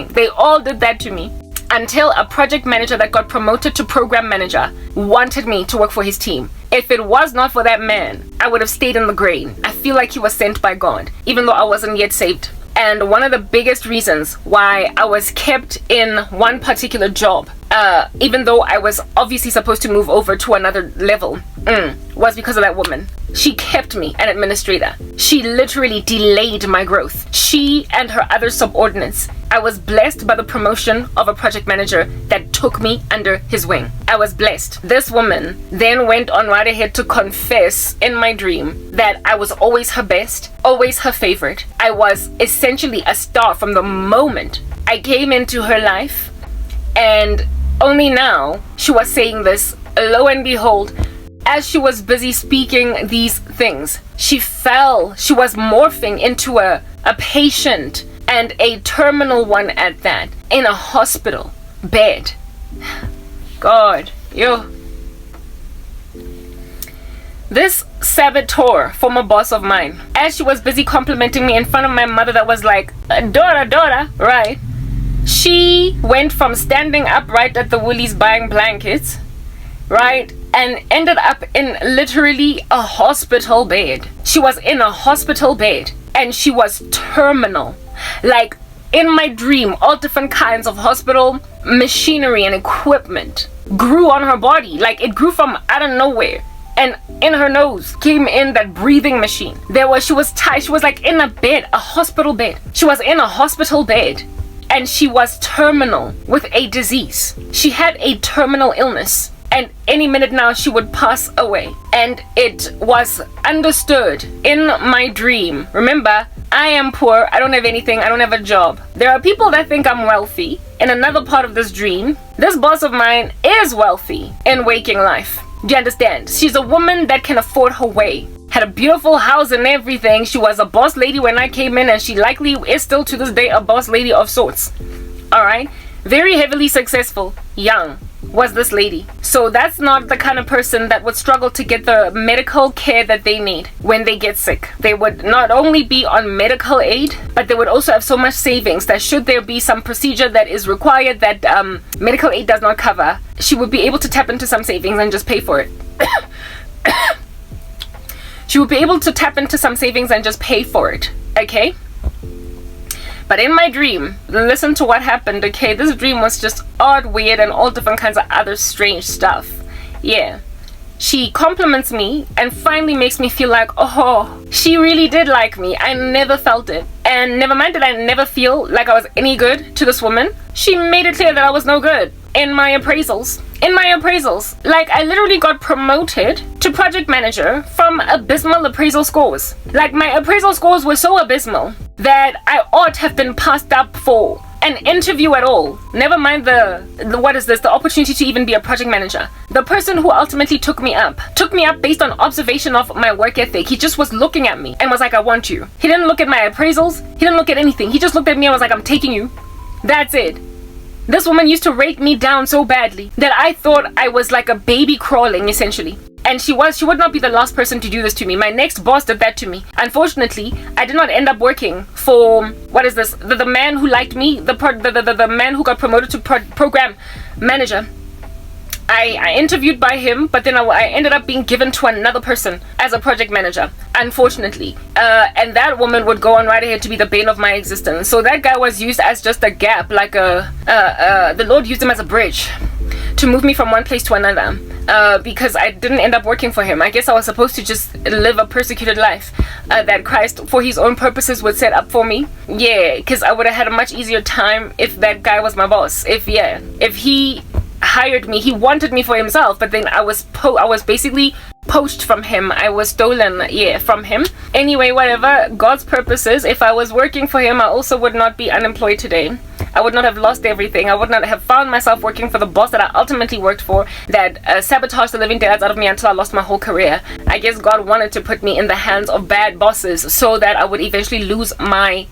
They all did that to me until a project manager that got promoted to program manager wanted me to work for his team. If it was not for that man, I would have stayed in the grave. I feel like he was sent by God, even though I wasn't yet saved. And one of the biggest reasons why I was kept in one particular job, even though I was obviously supposed to move over to another level, was because of that woman. She kept me an administrator. She literally delayed my growth. She and her other subordinates. I was blessed by the promotion of a project manager that took me under his wing. I was blessed. This woman then went on right ahead to confess in my dream that I was always her best, always her favorite. I was essentially a star from the moment I came into her life, and only now she was saying this. Lo and behold, as she was busy speaking these things, she was morphing into a patient, and a terminal one at that, in a hospital bed. God, Yo. This saboteur, former boss of mine, as she was busy complimenting me in front of my mother that was like, Dora, right? She went from standing upright at the Woolies buying blankets, right? And ended up in literally a hospital bed. She was in a hospital bed and she was terminal. Like, in my dream, all different kinds of hospital machinery and equipment grew on her body. Like, it grew from out of nowhere. And in her nose came in that breathing machine. She was tied. She was like in a bed, a hospital bed. She was in a hospital bed. And she was terminal with a disease. She had a terminal illness. And any minute now she would pass away. And it was understood in my dream. Remember, I am poor. I don't have anything. I don't have a job. There are people that think I'm wealthy. In another part of this dream, this boss of mine is wealthy in waking life. Do you understand? She's a woman that can afford her way. Had a beautiful house and everything. She was a boss lady when I came in, and she likely is still to this day a boss lady of sorts. Alright? Very heavily successful. Young was this lady. So that's not the kind of person that would struggle to get the medical care that they need when they get sick. They would not only be on medical aid, but they would also have so much savings that should there be some procedure that is required that medical aid does not cover, she would be able to tap into some savings and just pay for it. She would be able to tap into some savings and just pay for it. Okay? But in my dream, listen to what happened, okay? This dream was just odd, weird, and all different kinds of other strange stuff. Yeah. She compliments me and finally makes me feel like, oh, she really did like me. I never felt it. And never mind did I never feel like I was any good to this woman. She made it clear that I was no good in my appraisals. Like, I literally got promoted to project manager from abysmal appraisal scores. Like, my appraisal scores were so abysmal that I ought have been passed up for an interview at all. Never mind the opportunity to even be a project manager. The person who ultimately took me up based on observation of my work ethic. He just was looking at me and was like, I want you. He didn't look at my appraisals. He didn't look at anything. He just looked at me and was like, I'm taking you. That's it. This woman used to rate me down so badly that I thought I was like a baby crawling, essentially. And she would not be the last person to do this to me. My next boss did that to me. Unfortunately, I did not end up working for, the man who liked me, the man who got promoted to program manager. I interviewed by him, but then I ended up being given to another person as a project manager, unfortunately. And that woman would go on right ahead to be the bane of my existence. So that guy was used as just a gap, like the Lord used him as a bridge to move me from one place to another. Because I didn't end up working for him. I guess I was supposed to just live a persecuted life that Christ, for his own purposes, would set up for me. Yeah, because I would have had a much easier time if that guy was my boss. If he hired me, he wanted me for himself, but then I was basically poached from him. I was stolen, from him. Anyway, whatever, God's purposes, if I was working for him, I also would not be unemployed today. I would not have lost everything. I would not have found myself working for the boss that I ultimately worked for, that sabotaged the living daylights out of me until I lost my whole career. I guess God wanted to put me in the hands of bad bosses so that I would eventually lose my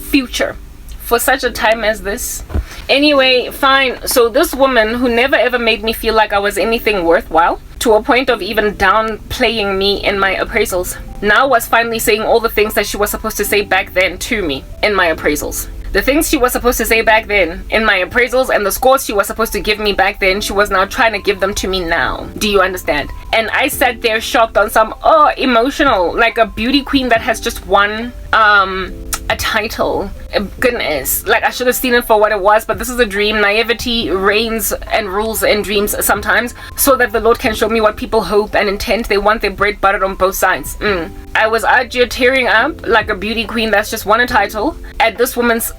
future for such a time as this. Anyway, fine. So this woman who never ever made me feel like I was anything worthwhile, to a point of even downplaying me in my appraisals, now was finally saying all the things that she was supposed to say back then to me in my appraisals. The things she was supposed to say back then in my appraisals and the scores she was supposed to give me back then, she was now trying to give them to me now. Do you understand? And I sat there shocked on some, emotional, like a beauty queen that has just won a title. Goodness, like, I should have seen it for what it was, but this is a dream. Naivety reigns and rules in dreams sometimes, so that the Lord can show me what people hope and intend. They want their bread buttered on both sides. I was out here tearing up like a beauty queen that's just won a title at this woman's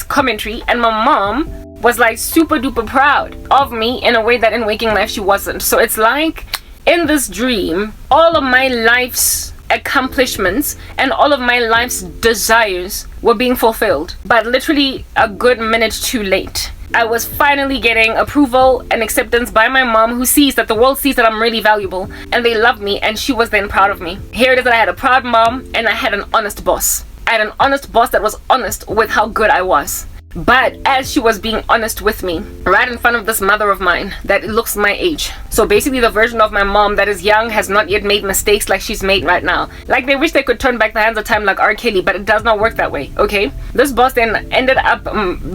commentary, and my mom was like super duper proud of me in a way that in waking life she wasn't. So it's like in this dream, all of my life's accomplishments and all of my life's desires were being fulfilled, but literally a good minute too late. I was finally getting approval and acceptance by my mom, who sees that the world sees that I'm really valuable and they love me, and she was then proud of me. Here it is that I had a proud mom and I had an honest boss. I had an honest boss that was honest with how good I was. But as she was being honest with me, right in front of this mother of mine that looks my age, so basically the version of my mom that is young, has not yet made mistakes like she's made right now. Like they wish they could turn back the hands of time like R. Kelly, but it does not work that way, okay? This boss then ended up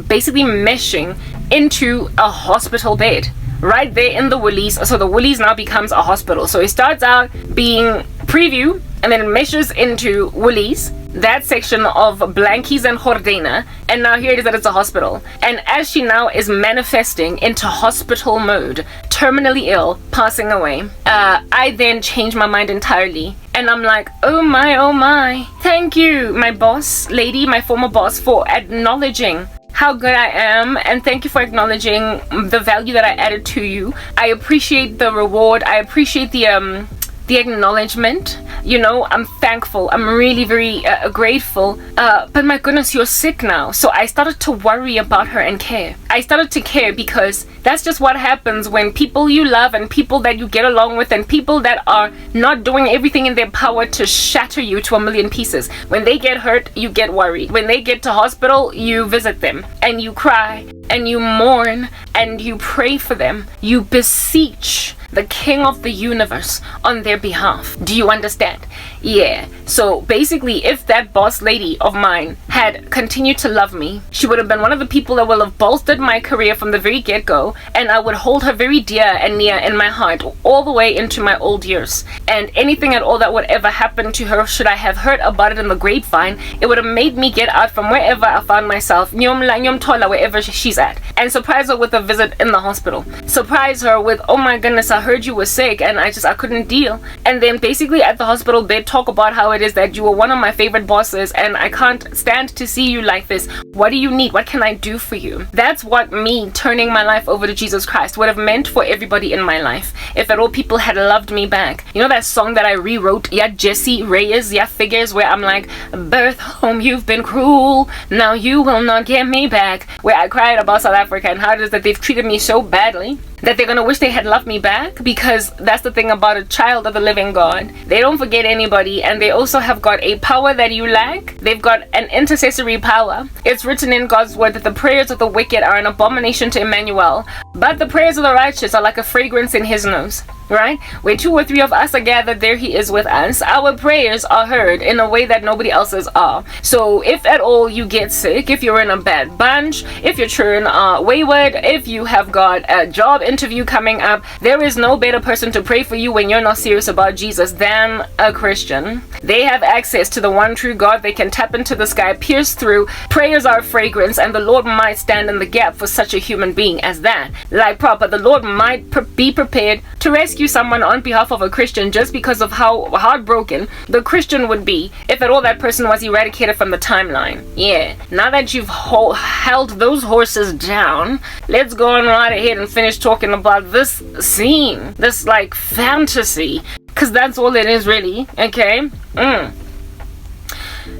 basically meshing into a hospital bed right there in the Woolies. So the Woolies now becomes a hospital. So it starts out being preview and then it meshes into Woolies, that section of Blankies and Jordana, and now here it is that it's a hospital. And as she now is manifesting into hospital mode, terminally ill, passing away, I then change my mind entirely. And I'm like, oh my, thank you, my boss lady, my former boss, for acknowledging how good I am, and thank you for acknowledging the value that I added to you. I appreciate the reward. I appreciate the acknowledgement. You know, I'm thankful. I'm really very grateful. But my goodness, you're sick now. So I started to worry about her and care. I started to care because that's just what happens when people you love and people that you get along with and people that are not doing everything in their power to shatter you to a million pieces. When they get hurt, you get worried. When they get to hospital, you visit them and you cry and you mourn and you pray for them. You beseech the King of the universe on their behalf. Do you understand? Yeah. So basically, if that boss lady of mine had continued to love me, she would have been one of the people that will have bolstered my career from the very get-go, and I would hold her very dear and near in my heart all the way into my old years. And anything at all that would ever happen to her, should I have heard about it in the grapevine, it would have made me get out from wherever I found myself, wherever she's at, and surprise her with a visit in the hospital. Surprise her with, oh my goodness, I heard you were sick and I couldn't deal. And then basically at the hospital bed, talk about how it is that you were one of my favorite bosses and I can't stand to see you like this. What do you need? What can I do for you? That's what me turning my life over to Jesus Christ would have meant for everybody in my life. If at all people had loved me back. You know that song that I rewrote, yeah, Jesse Reyes, yeah, Figures, where I'm like, birth home, you've been cruel, now you will not get me back. Where I cried about South Africa and how it is that they've treated me so badly that they're gonna wish they had loved me back, because that's the thing about a child of the living God. They don't forget anybody, and they also have got a power that you lack. They've got an intercessory power. It's written in God's word that the prayers of the wicked are an abomination to Emmanuel, but the prayers of the righteous are like a fragrance in his nose. Right? Where 2 or 3 of us are gathered, there he is with us. Our prayers are heard in a way that nobody else's are. So if at all you get sick, if you're in a bad bunch, if your children are wayward, if you have got a job interview coming up, there is no better person to pray for you when you're not serious about Jesus than a Christian. They have access to the one true God. They can tap into the sky, pierce through. Prayers are a fragrance, and the Lord might stand in the gap for such a human being as that. Like proper, the Lord might be prepared to rescue someone on behalf of a Christian just because of how heartbroken the Christian would be if at all that person was eradicated from the timeline. Yeah, now that you've held those horses down, let's go on right ahead and finish talking about this scene, this like fantasy, because that's all it is really, okay?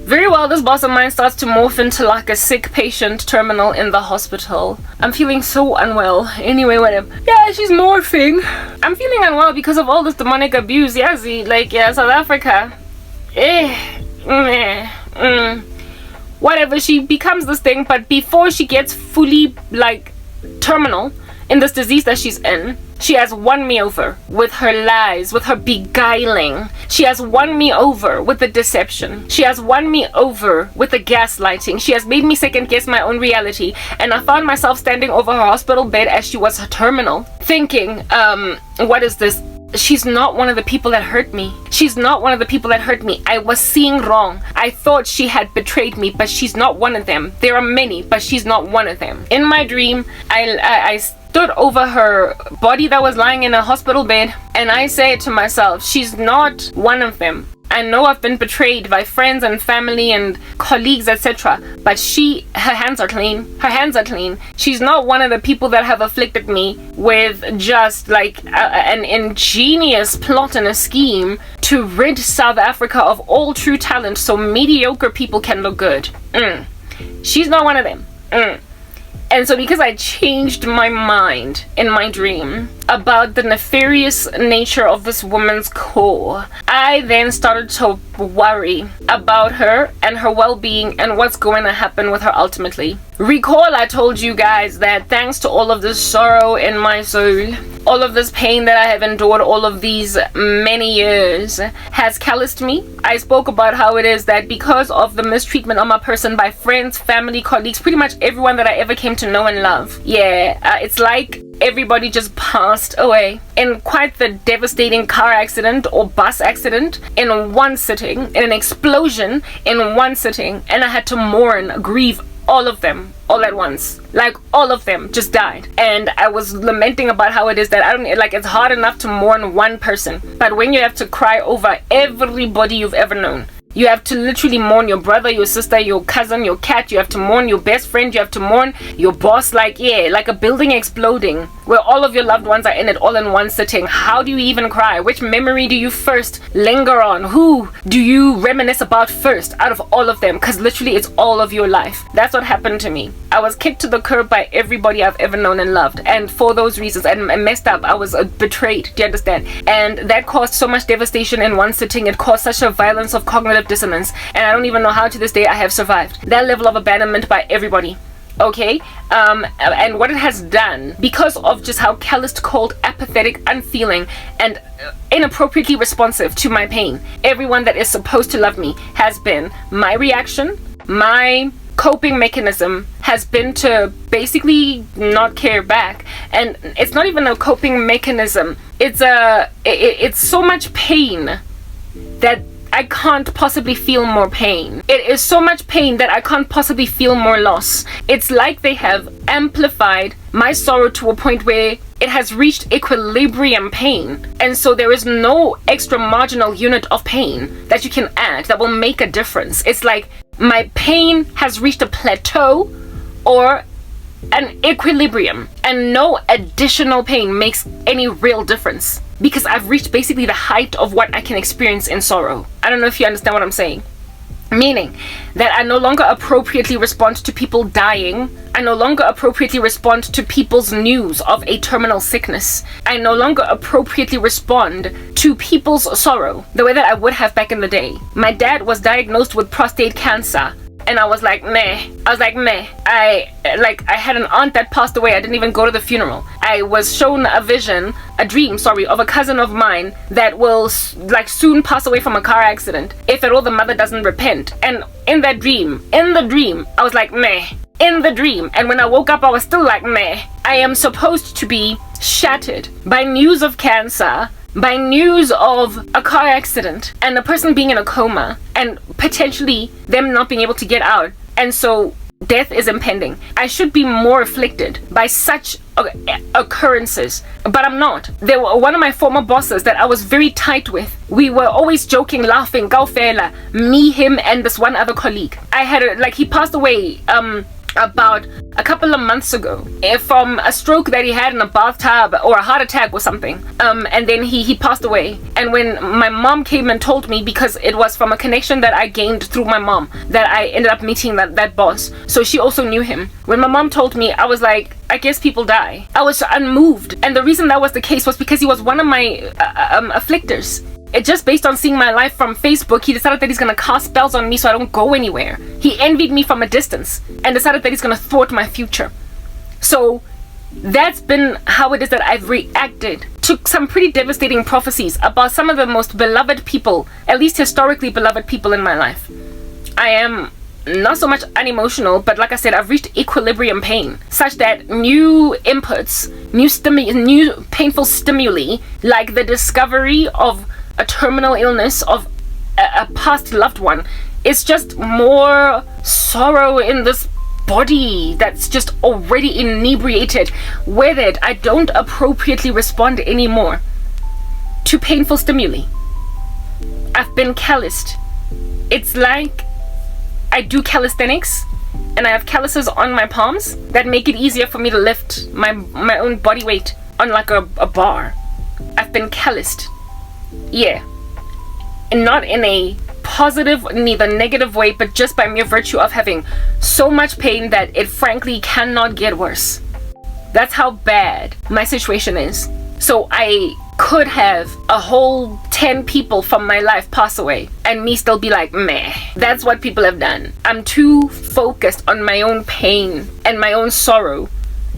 Very well, this boss of mine starts to morph into like a sick patient terminal in the hospital. I'm feeling so unwell. Anyway, whatever. Yeah, she's morphing. I'm feeling unwell because of all this demonic abuse. Yeah, South Africa. Whatever, she becomes this thing, but before she gets fully like terminal in this disease that she's in, she has won me over with her lies, with her beguiling. She has won me over with the deception. She has won me over with the gaslighting. She has made me second guess my own reality. And I found myself standing over her hospital bed as she was her terminal, thinking, what is this? She's not one of the people that hurt me. She's not one of the people that hurt me. I was seeing wrong. I thought she had betrayed me, but she's not one of them. There are many, but she's not one of them. In my dream, I stood over her body that was lying in a hospital bed, and I said to myself, she's not one of them. I know I've been betrayed by friends and family and colleagues, etc. But her hands are clean. Her hands are clean. She's not one of the people that have afflicted me with just like an ingenious plot and a scheme to rid South Africa of all true talent so mediocre people can look good. She's not one of them. And so because I changed my mind in my dream about the nefarious nature of this woman's core, I then started to worry about her and her well-being and what's going to happen with her ultimately. Recall I told you guys that thanks to all of this sorrow in my soul, all of this pain that I have endured all of these many years has calloused me. I spoke about how it is that because of the mistreatment of my person by friends, family, colleagues, pretty much everyone that I ever came to know and love. It's like everybody just passed away in quite the devastating car accident or bus accident in one sitting, in an explosion in one sitting, and I had to mourn, grieve all of them all at once. Like, all of them just died. And I was lamenting about how it is that it's hard enough to mourn one person, but when you have to cry over everybody you've ever known, you have to literally mourn your brother, your sister, your cousin, your cat. You have to mourn your best friend. You have to mourn your boss. Like a building exploding where all of your loved ones are in it all in one sitting. How do you even cry? Which memory do you first linger on? Who do you reminisce about first out of all of them? Because literally it's all of your life. That's what happened to me. I was kicked to the curb by everybody I've ever known and loved. And for those reasons, and messed up, I was betrayed. Do you understand? And that caused so much devastation in one sitting. It caused such a violence of cognitive dissonance, and I don't even know how to this day I have survived that level of abandonment by everybody. Okay, and what it has done, because of just how calloused, cold, apathetic, unfeeling, and inappropriately responsive to my pain, everyone that is supposed to love me has been my reaction, my coping mechanism has been to basically not care back. And it's not even a coping mechanism, it's so much pain that I can't possibly feel more pain. It is so much pain that I can't possibly feel more loss. It's like they have amplified my sorrow to a point where it has reached equilibrium pain. And so there is no extra marginal unit of pain that you can add that will make a difference. It's like my pain has reached a plateau or an equilibrium, and no additional pain makes any real difference, because I've reached basically the height of what I can experience in sorrow. I don't know if you understand what I'm saying. Meaning that I no longer appropriately respond to people dying. I no longer appropriately respond to people's news of a terminal sickness. I no longer appropriately respond to people's sorrow the way that I would have back in the day. My dad was diagnosed with prostate cancer, and I was like, meh. I had an aunt that passed away. I didn't even go to the funeral. I was shown a dream of a cousin of mine that will soon pass away from a car accident, if at all the mother doesn't repent. And in the dream, I was like, meh. In the dream. And when I woke up, I was still like, meh. I am supposed to be shattered by news of cancer, by news of a car accident, and a person being in a coma, and potentially them not being able to get out. And so death is impending. I should be more afflicted by such occurrences, but I'm not. There were one of my former bosses that I was very tight with. We were always joking, laughing, gaufela, me, him, and this one other colleague. I had he passed away about a couple of months ago from a stroke that he had in a bathtub, or a heart attack or something, and then he passed away. And when my mom came and told me, because it was from a connection that I gained through my mom, that I ended up meeting that boss, so she also knew him. When my mom told me, I was like, I guess people die. I was unmoved, and the reason that was the case was because he was one of my afflictors. It just based on seeing my life from Facebook, he decided that he's gonna cast spells on me so I don't go anywhere. He envied me from a distance and decided that he's gonna thwart my future. So that's been how it is that I've reacted to some pretty devastating prophecies about some of the most beloved people, at least historically beloved people in my life. I am not so much unemotional, but like I said, I've reached equilibrium pain, such that new inputs, new painful stimuli, like the discovery of a terminal illness of a past loved one, it's just more sorrow in this body that's just already inebriated, weathered. I don't appropriately respond anymore to painful stimuli. I've been calloused. It's like I do calisthenics and I have calluses on my palms that make it easier for me to lift my own body weight on like a bar. I've been calloused. Yeah. And not in a positive, neither negative way, but just by mere virtue of having so much pain that it frankly cannot get worse. That's how bad my situation is. So I could have a whole 10 people from my life pass away and me still be like, meh. That's what people have done. I'm too focused on my own pain and my own sorrow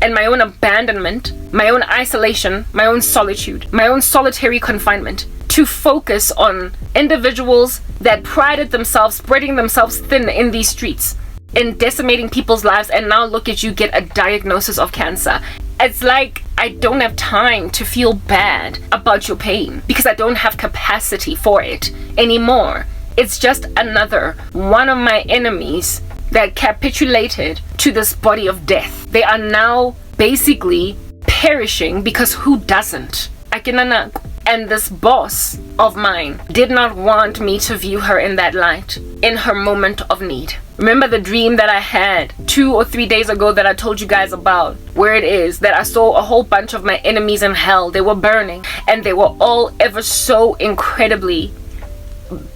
and my own abandonment, my own isolation, my own solitude, my own solitary confinement, to focus on individuals that prided themselves, spreading themselves thin in these streets and decimating people's lives, and now look at you get a diagnosis of cancer. It's like I don't have time to feel bad about your pain because I don't have capacity for it anymore. It's just another one of my enemies that capitulated to this body of death. They are now basically perishing because who doesn't? And this boss of mine did not want me to view her in that light, in her moment of need. Remember the dream that I had 2 or 3 days ago that I told you guys about, where it is that I saw a whole bunch of my enemies in hell. They were burning and they were all ever so incredibly,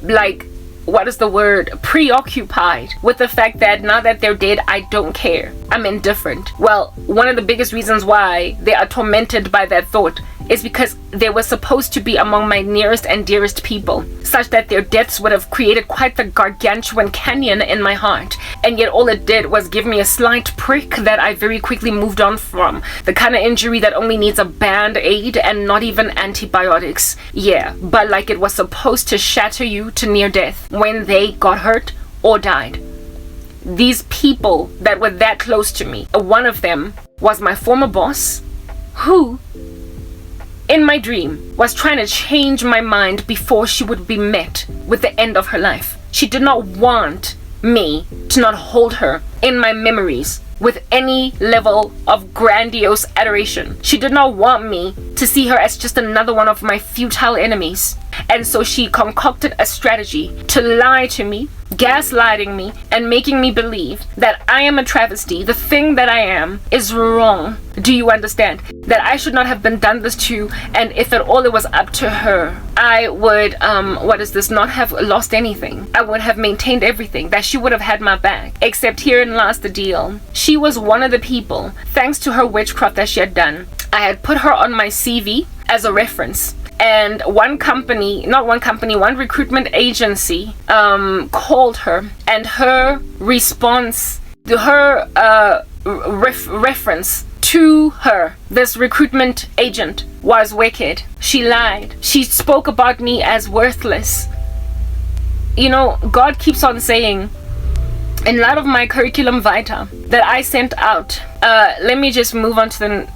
like, what is the word, preoccupied with the fact that now that they're dead, I don't care. I'm indifferent. Well, one of the biggest reasons why they are tormented by that thought is because they were supposed to be among my nearest and dearest people, such that their deaths would have created quite the gargantuan canyon in my heart. And yet all it did was give me a slight prick that I very quickly moved on from. The kind of injury that only needs a band-aid and not even antibiotics. Yeah, but like it was supposed to shatter you to near death when they got hurt or died. These people that were that close to me, one of them was my former boss, who in my dream was trying to change my mind before she would be met with the end of her life. She did not want me to not hold her in my memories with any level of grandiose adoration. She did not want me to see her as just another one of my futile enemies. And so she concocted a strategy to lie to me, gaslighting me, and making me believe that I am a travesty. The thing that I am is wrong. Do you understand? That I should not have been done this to, and if at all it was up to her, I would, not have lost anything. I would have maintained everything, that she would have had my back. Except herein lies the deal. She was one of the people, thanks to her witchcraft that she had done. I had put her on my CV as a reference. And one recruitment agency called her, and her response, her reference to her, this recruitment agent, was wicked. She lied. She spoke about me as worthless. You know, God keeps on saying, in light of my curriculum vitae that I sent out, let me just move on to the